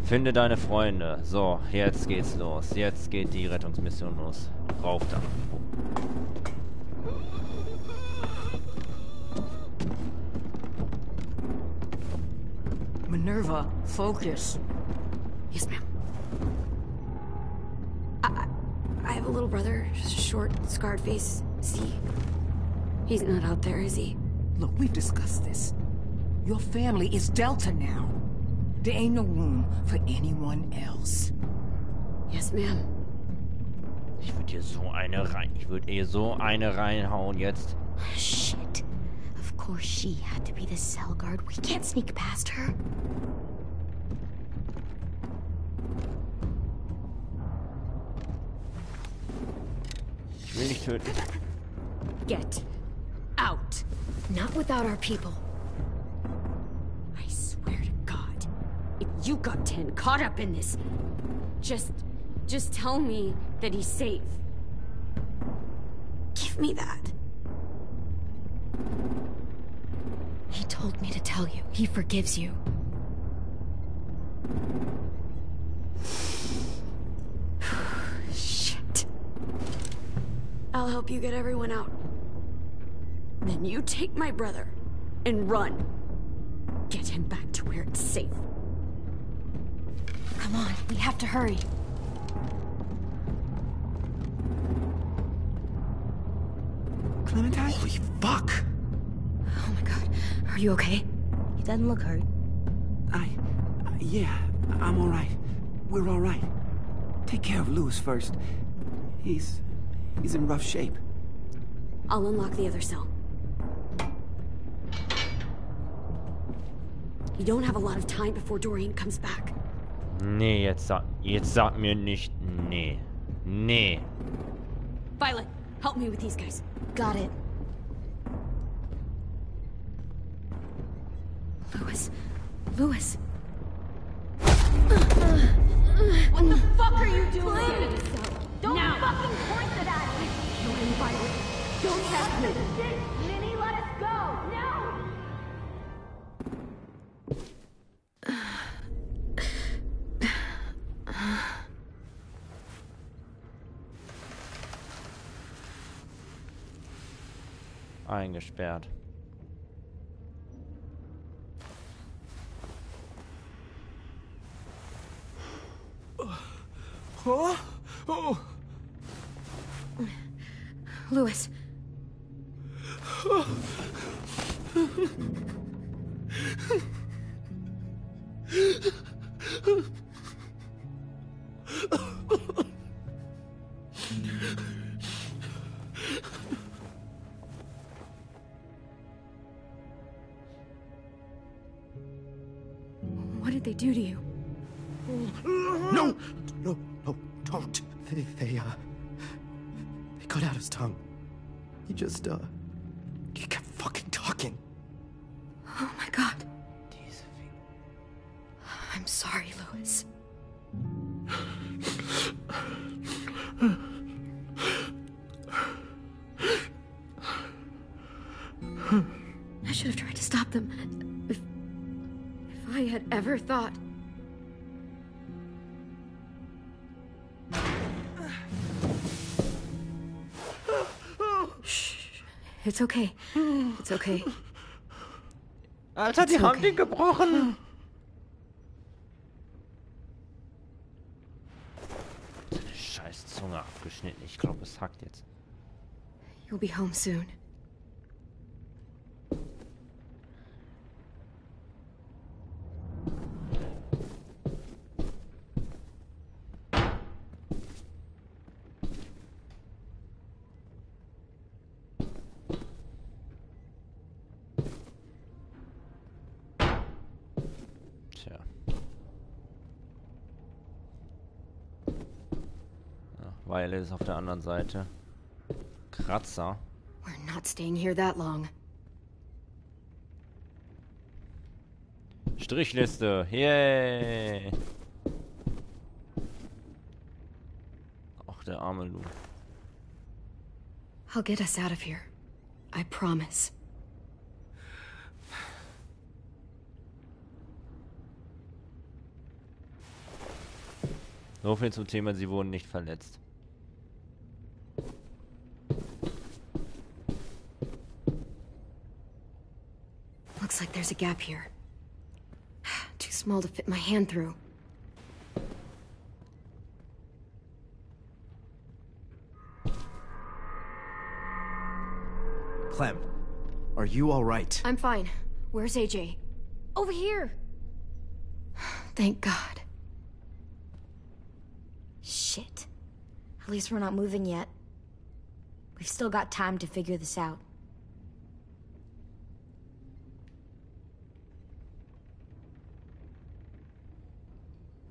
Finde deine Freunde. So, jetzt geht's los. Jetzt geht die Rettungsmission los. Rauf da. Minerva, focus. Yes, ma'am. I have a little brother, short, scarred face. See? He's not out there, is he? Look, we've discussed this. Your family is Delta now. There ain't no room for anyone else. Yes, ma'am. Ich würde ihr so eine reinhauen jetzt. Shit. Of course she had to be the cell guard. We can't sneak past her. Ich will nicht töten. Get out. Not without our people. I swear to God, if you got 10 caught up in this, just tell me that he's safe. Give me that. He told me to tell you. He forgives you. Shit. I'll help you get everyone out. Then you take my brother and run. Get him back to where it's safe. Come on, we have to hurry. Clementine? Holy fuck! Oh my god. Are you okay? He doesn't look hurt. Yeah, I'm alright. We're alright. Take care of Louis first. He's in rough shape. I'll unlock the other cell. You don't have a lot of time before Dorian comes back. Nee, jetzt sag mir nicht. Nee. Nee. Violet, help me with these guys. Got it. Louis. What the fuck are you doing? Get in the cell. Don't Now. fucking point it at me! Kill him, Violet. Don't test me. Minnie, let us go! No! Eingesperrt. Huh? Oh. Louis. What did they do to you? No! No, don't. They cut out his tongue. He just, he kept fucking talking. Oh my god. I'm sorry, Louis. I should have tried to stop them. If I had ever thought... Shh. It's okay. It's okay. Alter, die haben den gebrochen. Seine scheiß Zunge abgeschnitten. Ich glaube, es hackt jetzt. You'll be home soon. Tja. Ja, Weile ist auf der anderen Seite. Kratzer. We're not staying here that long. Strichliste. Yay. Ach, der arme Lou. I'll get us out of here. I promise. So viel zum Thema, sie wurden nicht verletzt. Looks like there's a gap here. Too small to fit my hand through. Clem, are you all right? I'm fine. Where's AJ? Over here! Thank God. Shit. At least we're not moving yet. We've still got time to figure this out.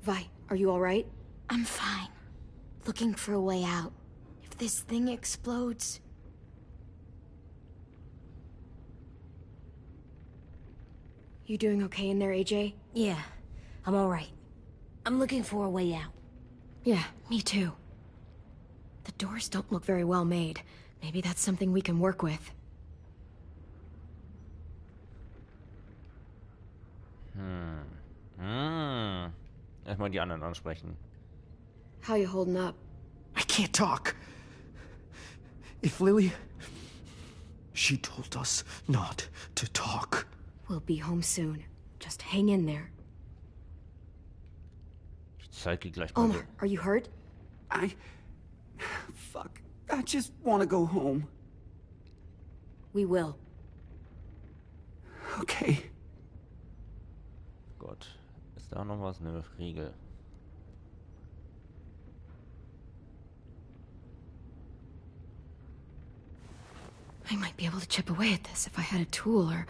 Vi, are you alright? I'm fine. Looking for a way out. If this thing explodes... You doing okay in there, AJ? Yeah, I'm alright. I'm looking for a way out. Yeah, me too. The doors don't look very well made. Maybe that's something we can work with. Erstmal die anderen ansprechen. How you holding up? I can't talk. If Lily... She told us not to talk. We'll be home soon. Just hang in there. Ich zeige gleich mal. Omar, are you hurt? Fuck. I just want to go home. We will. Okay. Gott. Ist da noch was? Eine Riegel. I might be able to chip away at this if I had a tool or...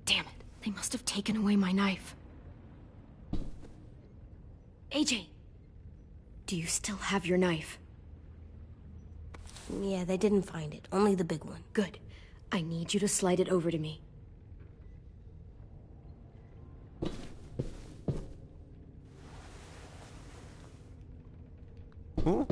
Damn it. They must have taken away my knife. AJ! Do you still have your knife? Yeah, they didn't find it. Only the big one. Good. I need you to slide it over to me. Huh?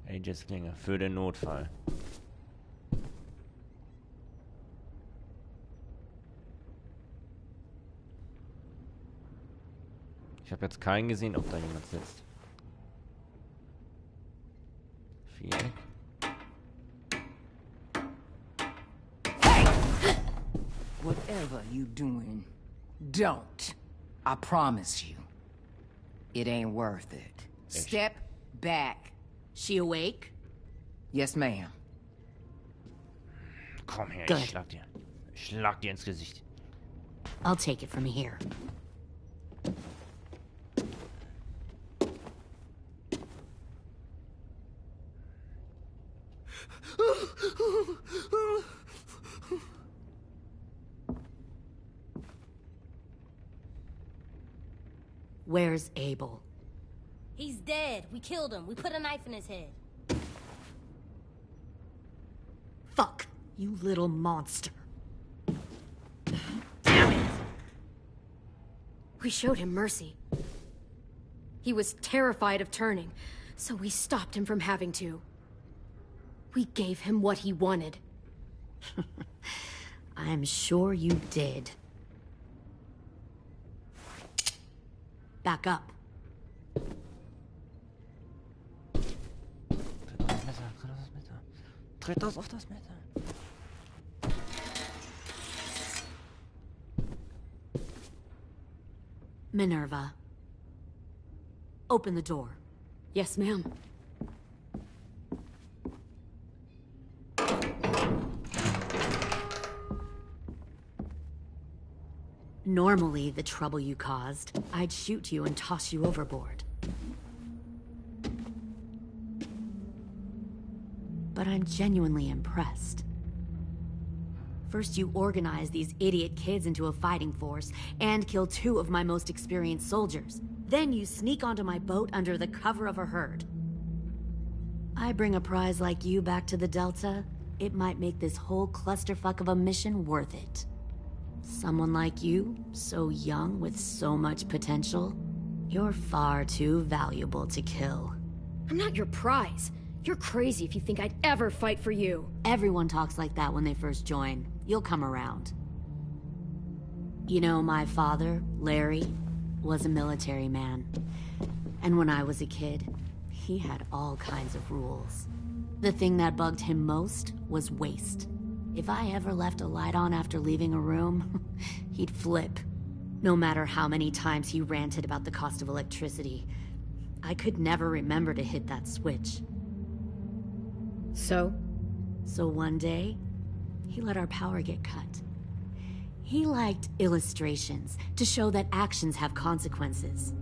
AJs Klinge für den Notfall. Ich habe jetzt keinen gesehen, ob da jemand sitzt. Viel. Whatever you doing, don't. I promise you. It ain't worth it. Step back. She awake? Yes, ma'am. Komm her, Good. ich schlag dir. Ich schlag dir ins Gesicht. I'll take it from here. Where's Abel? He's dead. We killed him. We put a knife in his head. Fuck, you little monster. We showed him mercy. He was terrified of turning, so we stopped him from having to. We gave him what he wanted. I'm sure you did. Back up. Tritt das auf das Messer. Minerva. Open the door. Yes, ma'am. Normally, the trouble you caused, I'd shoot you and toss you overboard. But I'm genuinely impressed. First, you organize these idiot kids into a fighting force and kill 2 of my most experienced soldiers. Then you sneak onto my boat under the cover of a herd. I bring a prize like you back to the Delta, it might make this whole clusterfuck of a mission worth it. Someone like you, so young with so much potential, you're far too valuable to kill. I'm not your prize. You're crazy if you think I'd ever fight for you. Everyone talks like that when they first join. You'll come around. You know, my father, Larry, was a military man. And when I was a kid, he had all kinds of rules. The thing that bugged him most was waste. If I ever left a light on after leaving a room, he'd flip. No matter how many times he ranted about the cost of electricity, I could never remember to hit that switch. So one day, he let our power get cut. He liked illustrations to show that actions have consequences.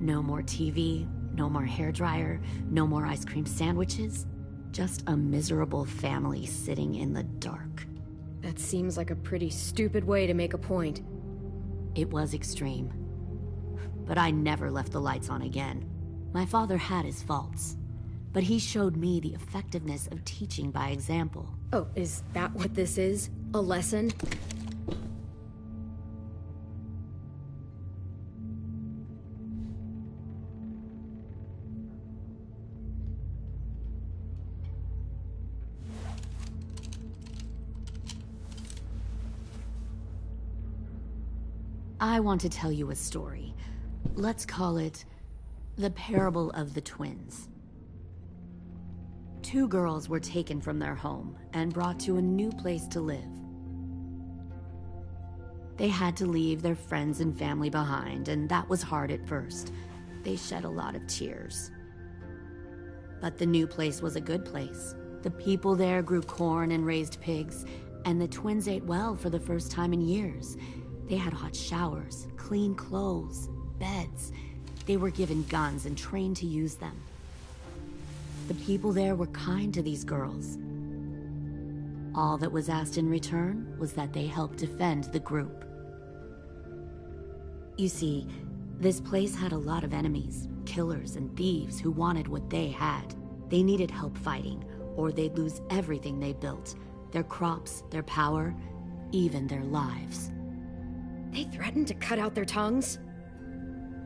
No more TV, no more hairdryer, no more ice cream sandwiches. Just a miserable family sitting in the dark. that seems like a pretty stupid way to make a point. It was extreme. But I never left the lights on again. My father had his faults, but he showed me the effectiveness of teaching by example. Oh, is that what this is? A lesson? I want to tell you a story. Let's call it the Parable of the Twins. 2 girls were taken from their home and brought to a new place to live. They had to leave their friends and family behind, and that was hard at first. They shed a lot of tears. But the new place was a good place. The people there grew corn and raised pigs, and the twins ate well for the first time in years. They had hot showers, clean clothes, beds. They were given guns and trained to use them. The people there were kind to these girls. All that was asked in return was that they help defend the group. You see, this place had a lot of enemies, killers and thieves who wanted what they had. They needed help fighting, or they'd lose everything they built. Their crops, their power, even their lives. They threatened to cut out their tongues?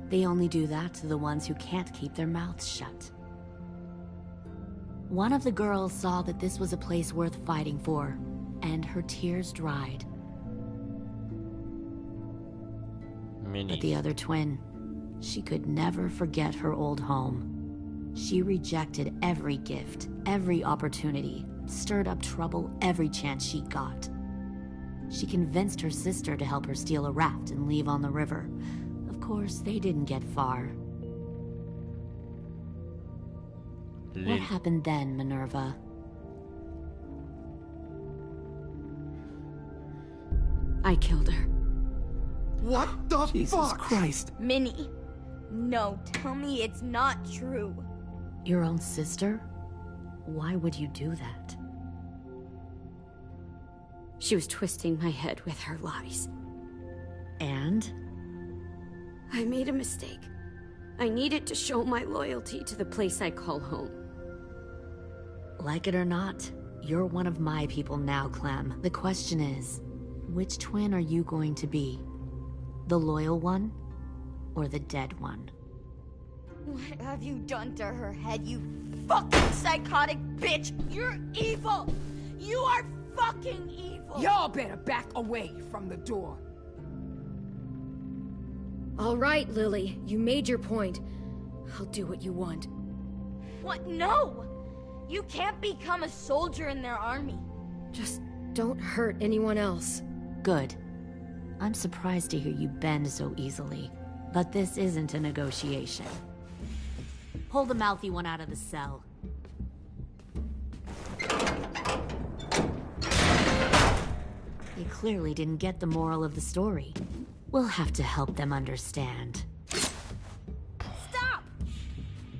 They only do that to the ones who can't keep their mouths shut. One of the girls saw that this was a place worth fighting for, and her tears dried. But the other twin, she could never forget her old home. She rejected every gift, every opportunity, stirred up trouble every chance she got. She convinced her sister to help her steal a raft and leave on the river. Of course, they didn't get far. What happened then, Minerva? I killed her. What the Jesus fuck? Christ. Minnie, no, tell me it's not true. Your own sister? Why would you do that? She was twisting my head with her lies. And? I made a mistake. I needed to show my loyalty to the place I call home. Like it or not, you're one of my people now, Clem. The question is, which twin are you going to be? The loyal one, or the dead one? What have you done to her head, you fucking psychotic bitch? You're evil! You are fucking evil! Y'all better back away from the door. All right, Lily, you made your point. I'll do what you want. What? No! You can't become a soldier in their army. Just don't hurt anyone else. Good. I'm surprised to hear you bend so easily. But this isn't a negotiation. Pull the mouthy one out of the cell. They clearly didn't get the moral of the story. We'll have to help them understand. Stop!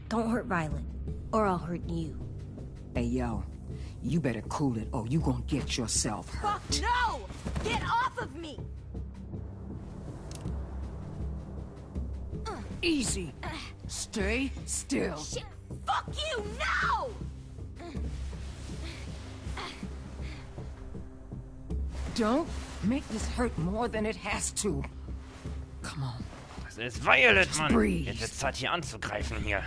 Don't hurt Violet, or I'll hurt you. Hey, yo. You better cool it, or you gonna get yourself hurt. Fuck no! Get off of me! Easy. Stay still. Shit! Fuck you! No! Don't make this hurt more than it has to. Come on. Das ist Violet, Mann. Breathe. Jetzt ist Zeit hier anzugreifen hier.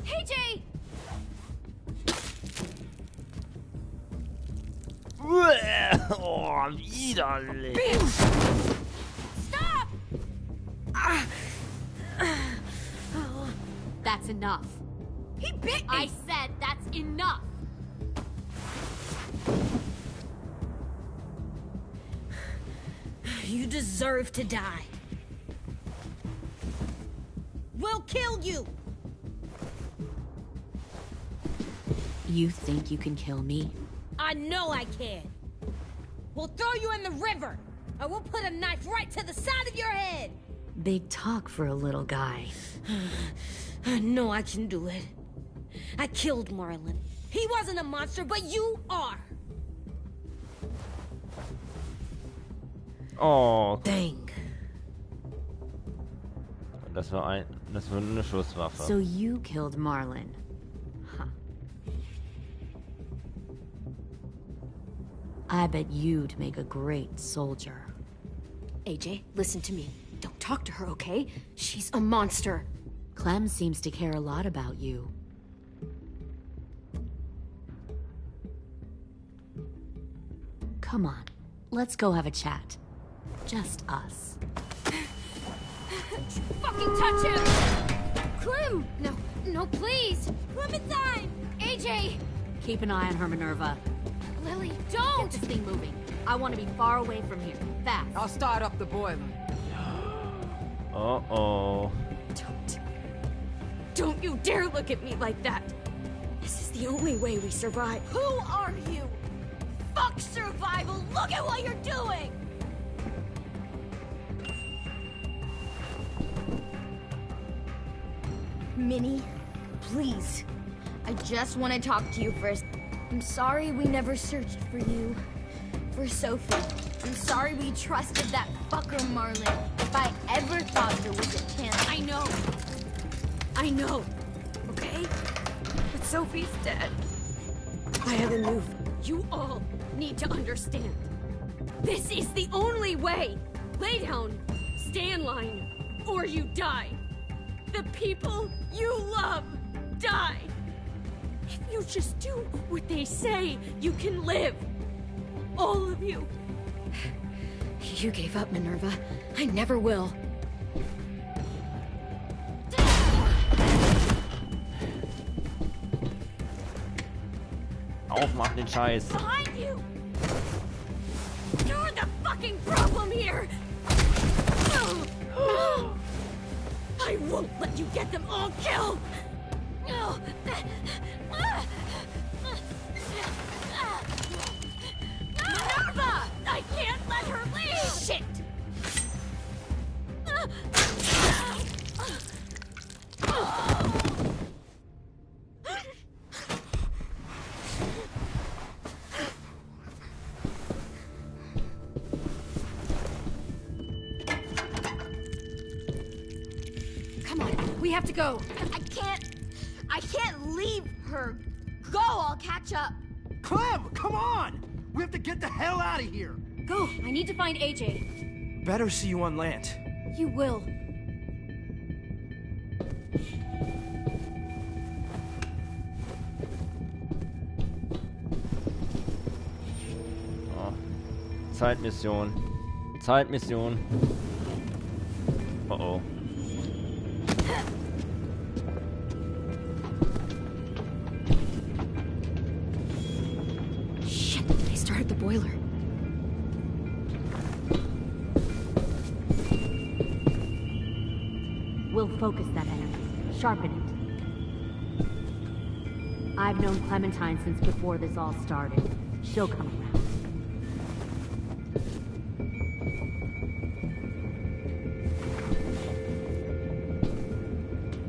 Hey, Jay! Oh, widerlich. Stop! That's enough. He bit me! I said that's enough! You deserve to die. We'll kill you! You think you can kill me? I know I can. We'll throw you in the river, and we'll put a knife right to the side of your head. Big talk for a little guy. I know I can do it. I killed Marlon. He wasn't a monster, but you are. Oh. Dang. Das war eine Schusswaffe. So you killed Marlon. Huh. I bet you'd make a great soldier. AJ, listen to me. Don't talk to her, okay? She's a monster. Clem seems to care a lot about you. Come on, let's go have a chat. Just us. Fucking touch him! Clem! No, please! Clementine! AJ! Keep an eye on her, Minerva. Lily, Get don't! this thing moving. I want to be far away from here. Fast. I'll start up the boiler. Uh-oh. Don't you dare look at me like that! This is the only way we survive. Who are you? Fuck survival! Look at what you're doing! Minnie, please. I just want to talk to you first. I'm sorry we never searched for you. For Sophie. I'm sorry we trusted that fucker Marlon. If I ever thought there was a chance. I know. Okay? But Sophie's dead. I have a move. You all need to understand. This is the only way. Lay down. Stay in line. Or you die. The people you love die. If you just do what they say, you can live. All of you. You gave up, Minerva. I never will. aufmachen, den Scheiß. Behind you! You're the fucking problem here! I won't let you get them all killed! Minerva! I can't let her leave! Shit! Come on, we have to go. I can't leave her. Go, I'll catch up. Clem, come on! We have to get the hell out of here! Go, I need to find AJ. Better see you on land. You will. Oh. Zeitmission. Zeitmission. Oh oh. Shit, they started the boiler. We'll focus that energy. Sharpen it. I've known Clementine since before this all started. She'll come around.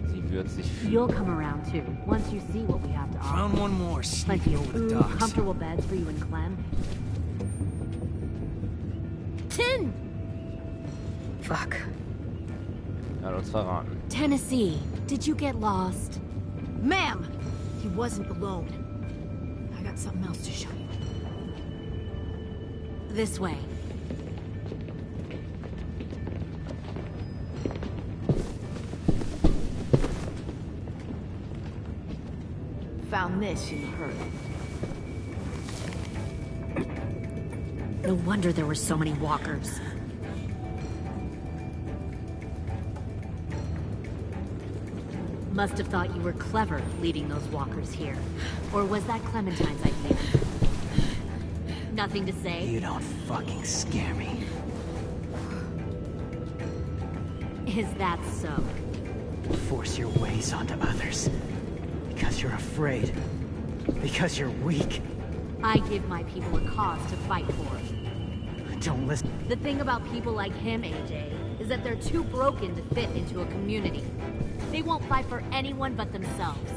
Sie wird sich You'll come around too, once you see what we have to offer. Found one more Plenty sneaking of over the food, docks. comfortable beds for you and Clem. Tin! Fuck. Er hat uns verraten. Tennessee, did you get lost? Ma'am! He wasn't alone. I got something else to show you. This way. Found this in the herd. No wonder there were so many walkers. Must have thought you were clever leading those walkers here. Or was that Clementine's idea? Nothing to say? You don't fucking scare me. Is that so? Force your ways onto others. Because you're afraid. Because you're weak. I give my people a cause to fight for. Don't listen. The thing about people like him, AJ, is that they're too broken to fit into a community. They won't fight for anyone but themselves.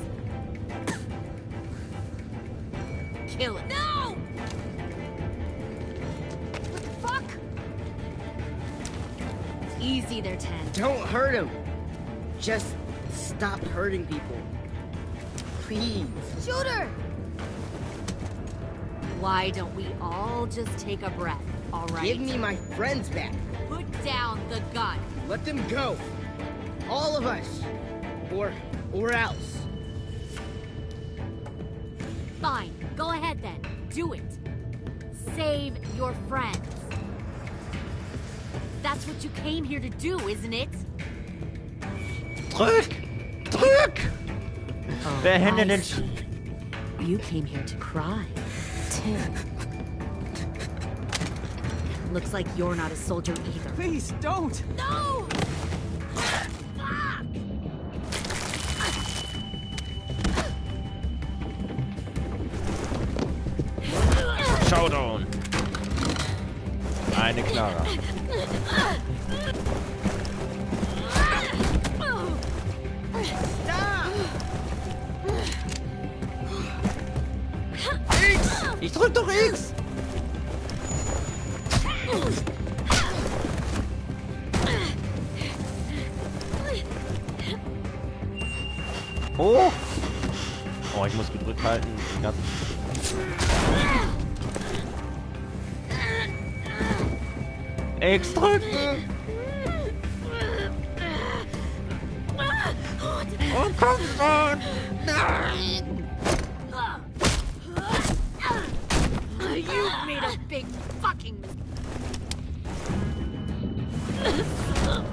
Kill it. No! What the fuck? It's easy there, Ten. Don't hurt him. Just stop hurting people. Please. Shoot her! Why don't we all just take a breath, all right? Give me my friends back. Put down the gun. Let them go. All of us. Or else. Fine. Go ahead then. Do it. Save your friends. That's what you came here to do, isn't it? Drück! Drück! Behende den You came here to cry. Tim. Looks like you're not a soldier either. Please, don't! No! Showdown. Eine Clara. X! Ich drück doch X! Oh! Oh, ich muss gedrückt halten. Den ganzen X drücken! Oh, komm schon! Nein! You made a big fucking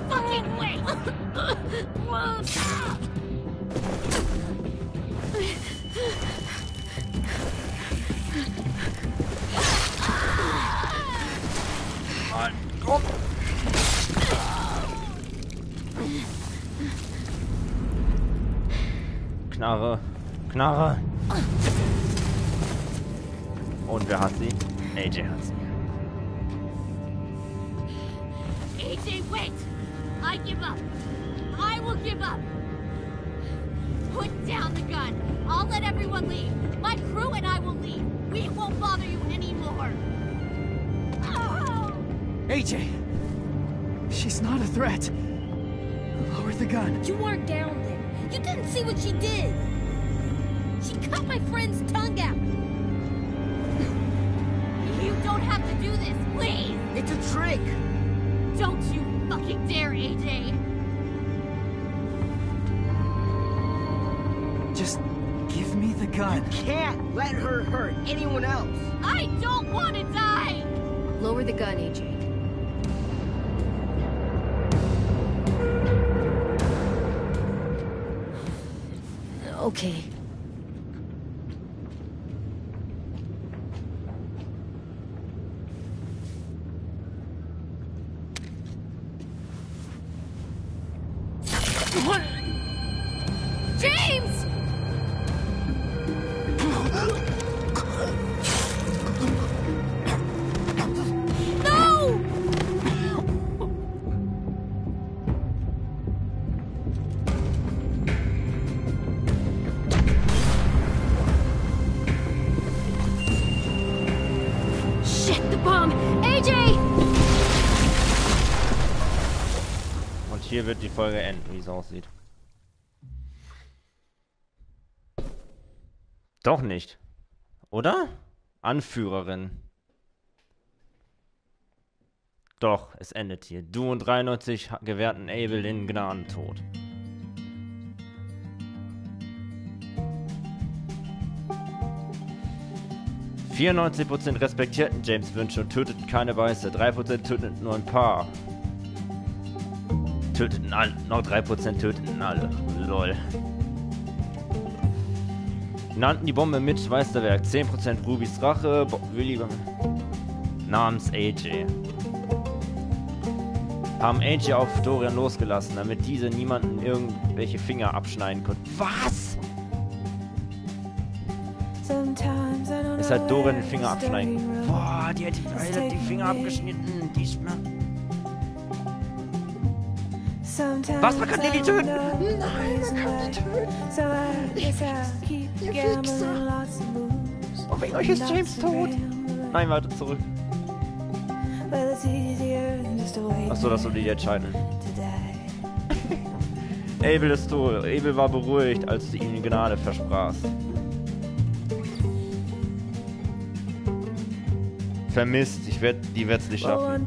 fucking way. Knarre. Knarre. Und wer hat sie? AJ hat sie. AJ, wait! I give up. I will give up. Put down the gun. I'll let everyone leave. My crew and I will leave. We won't bother you anymore. Oh. AJ! She's not a threat. Lower the gun. You weren't down there. You didn't see what she did. She cut my friend's tongue out. You don't have to do this, please. It's a trick. Don't you fucking dare, AJ. Just give me the gun. You can't let her hurt anyone else. I don't want to die. Lower the gun, AJ. Okay. James! No! Shit, the bomb! AJ! Und hier wird die Folge enden, wie es aussieht. Doch nicht. Oder? Anführerin. Doch, es endet hier. Du und 93 gewährten Abel in Gnadentod. %, respektierten James' Wünsche und töteten keine Weiße. 3% töteten nur ein paar. Töteten alle. Noch 3% töteten alle. Lol. Nannten die Bombe mit Meisterwerk. 10% Rubys Rache. Willi namens AJ. Haben AJ auf Dorian losgelassen, damit diese niemanden irgendwelche Finger abschneiden konnten. Was? Es hat Dorian den Finger abschneiden. Boah, die hat die Finger abgeschnitten. Die ist mir... Was? Man kann Lilly töten? Nein, man kann die töten. Ihr Wichser. Oh, wegen euch ist James tot. Nein, warte, zurück. Achso, das soll die entscheiden. Abel ist tot. Abel war beruhigt, als du ihm Gnade versprachst. Vermisst, die wird's nicht schaffen.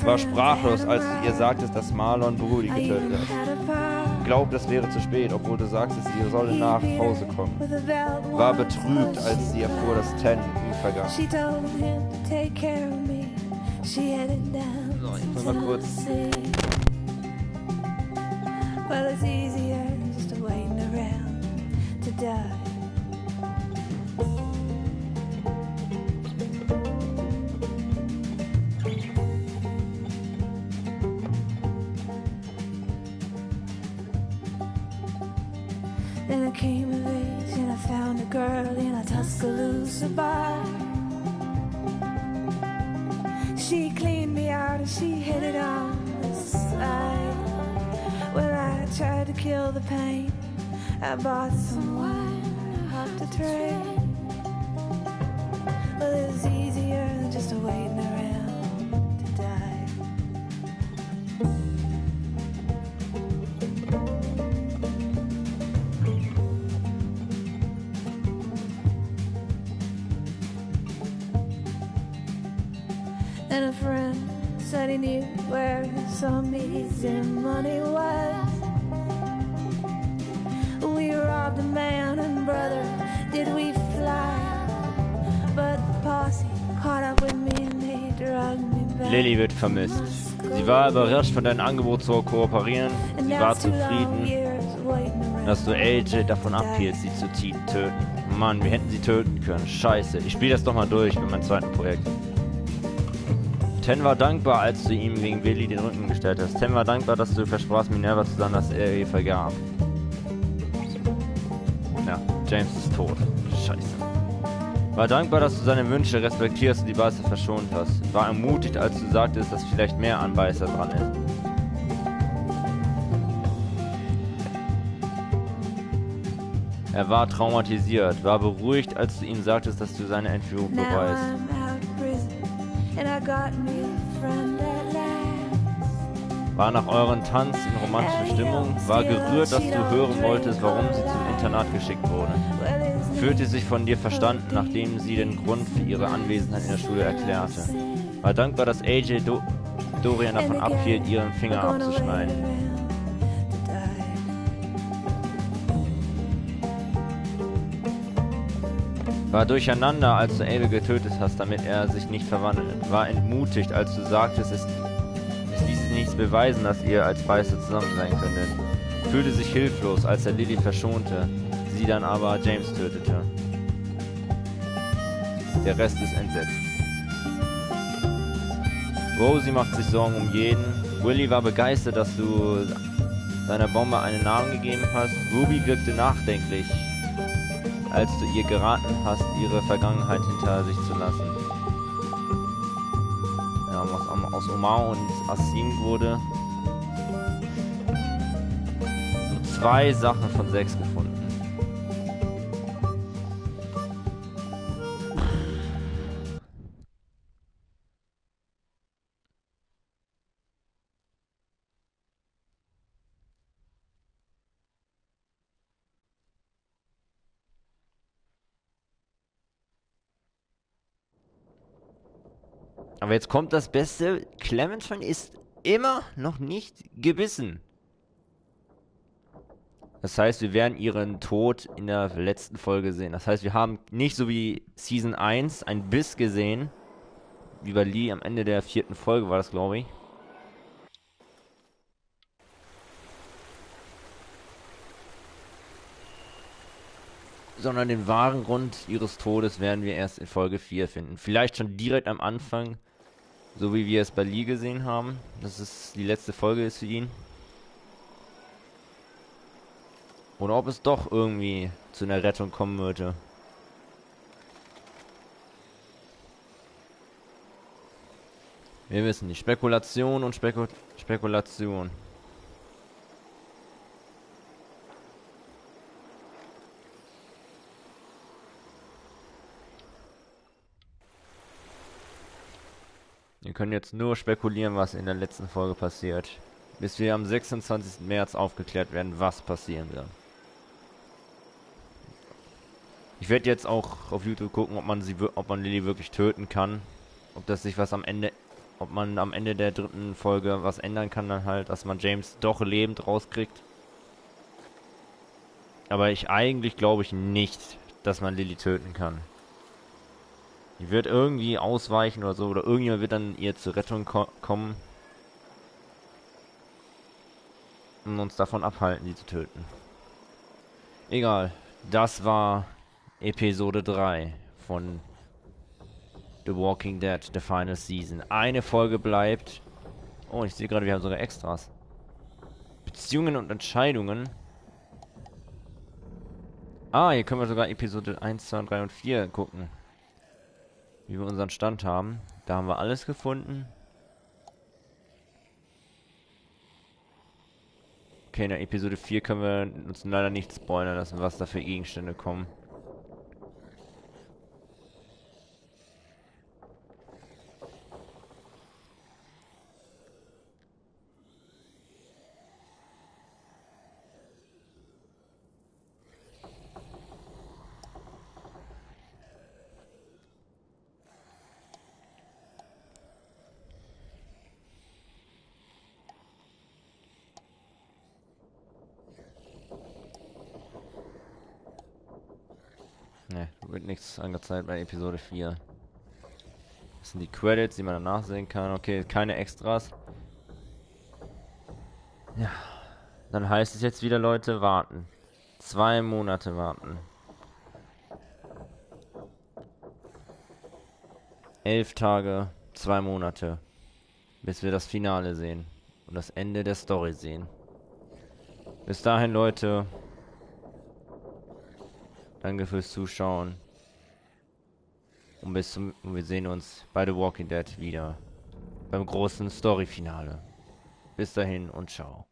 War sprachlos, als du ihr sagtest, dass Marlon Brody getötet hat. Glaubt, es wäre zu spät, obwohl du sagtest, sie solle nach Hause kommen. War betrübt, als sie erfuhr, dass Ten ihn vergaß. So, jetzt mal kurz. Then I came of age and I found a girl in a Tuscaloosa bar. She cleaned me out and she hit it on the side. Well, I tried to kill the pain. I bought some wine off the tray. Well, it was easier than just waiting around to die. And a friend said he knew where some easy money was. We robbed a man and brother, did we fly? But the posse caught up with me and they drugged me back. Lilly wird vermisst. Sie war überrascht von deinem Angebot zu kooperieren. Sie war zufrieden, dass du AJ davon abhielst, sie zu töten. Mann, wir hätten sie töten können. Scheiße. Ich spiele das doch mal durch mit meinem zweiten Projekt. Ten war dankbar, als du ihm wegen Willi den Rücken gestellt hast. Ten war dankbar, dass du versprachst, Minerva zu sagen, dass er ihr vergab. Ja, James ist tot. Scheiße. War dankbar, dass du seine Wünsche respektierst und die Beißer verschont hast. War ermutigt, als du sagtest, dass vielleicht mehr an Beißer dran ist. Er war traumatisiert, war beruhigt, als du ihm sagtest, dass du seine Entführung bereust. War nach euren Tanz in romantischer Stimmung, war gerührt, dass du hören wolltest, warum sie zum Internat geschickt wurde. Fühlte sich von dir verstanden, nachdem sie den Grund für ihre Anwesenheit in der Schule erklärte. War dankbar, dass AJ Dorian davon abhielt, ihren Finger abzuschneiden. War durcheinander, als du Abel getötet hast, damit er sich nicht verwandelt. War entmutigt, als du sagtest, es ließe nichts beweisen, dass ihr als Beißer zusammen sein könntet. Fühlte sich hilflos, als er Lily verschonte, sie dann aber James tötete. Der Rest ist entsetzt. Rosie macht sich Sorgen um jeden. Willy war begeistert, dass du seiner Bombe einen Namen gegeben hast. Ruby wirkte nachdenklich, als du ihr geraten hast, ihre Vergangenheit hinter sich zu lassen. Ja, was aus Omar und Asim wurde. Nur 2 Sachen von 6 gefunden. Aber jetzt kommt das Beste. Clementine ist immer noch nicht gebissen. Das heißt, wir werden ihren Tod in der letzten Folge sehen. Das heißt, wir haben nicht so wie Season 1 einen Biss gesehen. Wie bei Lee am Ende der 4. Folge war das, glaube ich. Sondern den wahren Grund ihres Todes werden wir erst in Folge 4 finden. Vielleicht schon direkt am Anfang. So wie wir es bei Lee gesehen haben. Dass es die letzte Folge ist für ihn. Oder ob es doch irgendwie zu einer Rettung kommen würde. Wir wissen nicht. Spekulation und Spekulation. Wir können jetzt nur spekulieren, was in der letzten Folge passiert. Bis wir am 26. März aufgeklärt werden, was passieren wird. Ich werde jetzt auch auf YouTube gucken, ob man Lily wirklich töten kann. Ob das sich was ob man am Ende der 3. Folge was ändern kann dann halt, dass man James doch lebend rauskriegt. Aber eigentlich glaube ich nicht, dass man Lily töten kann. Die wird irgendwie ausweichen oder so, oder irgendjemand wird dann ihr zur Rettung kommen. Und uns davon abhalten, sie zu töten. Egal. Das war Episode 3 von The Walking Dead, The Final Season. Eine Folge bleibt. Oh, ich sehe gerade, wir haben sogar Extras. Beziehungen und Entscheidungen. Ah, hier können wir sogar Episode 1, 2, 3 und 4 gucken. Wie wir unseren Stand haben. Da haben wir alles gefunden. Okay, in der Episode 4 können wir uns leider nicht spoilern lassen, was da für Gegenstände kommen. Ne, wird nichts angezeigt bei Episode 4. Das sind die Credits, die man danach sehen kann. Okay, keine Extras. Ja, dann heißt es jetzt wieder, Leute, warten. 2 Monate warten. 11 Tage, 2 Monate. Bis wir das Finale sehen. Und das Ende der Story sehen. Bis dahin, Leute. Danke fürs Zuschauen. Und wir sehen uns bei The Walking Dead wieder. Beim großen Story-Finale. Bis dahin und ciao.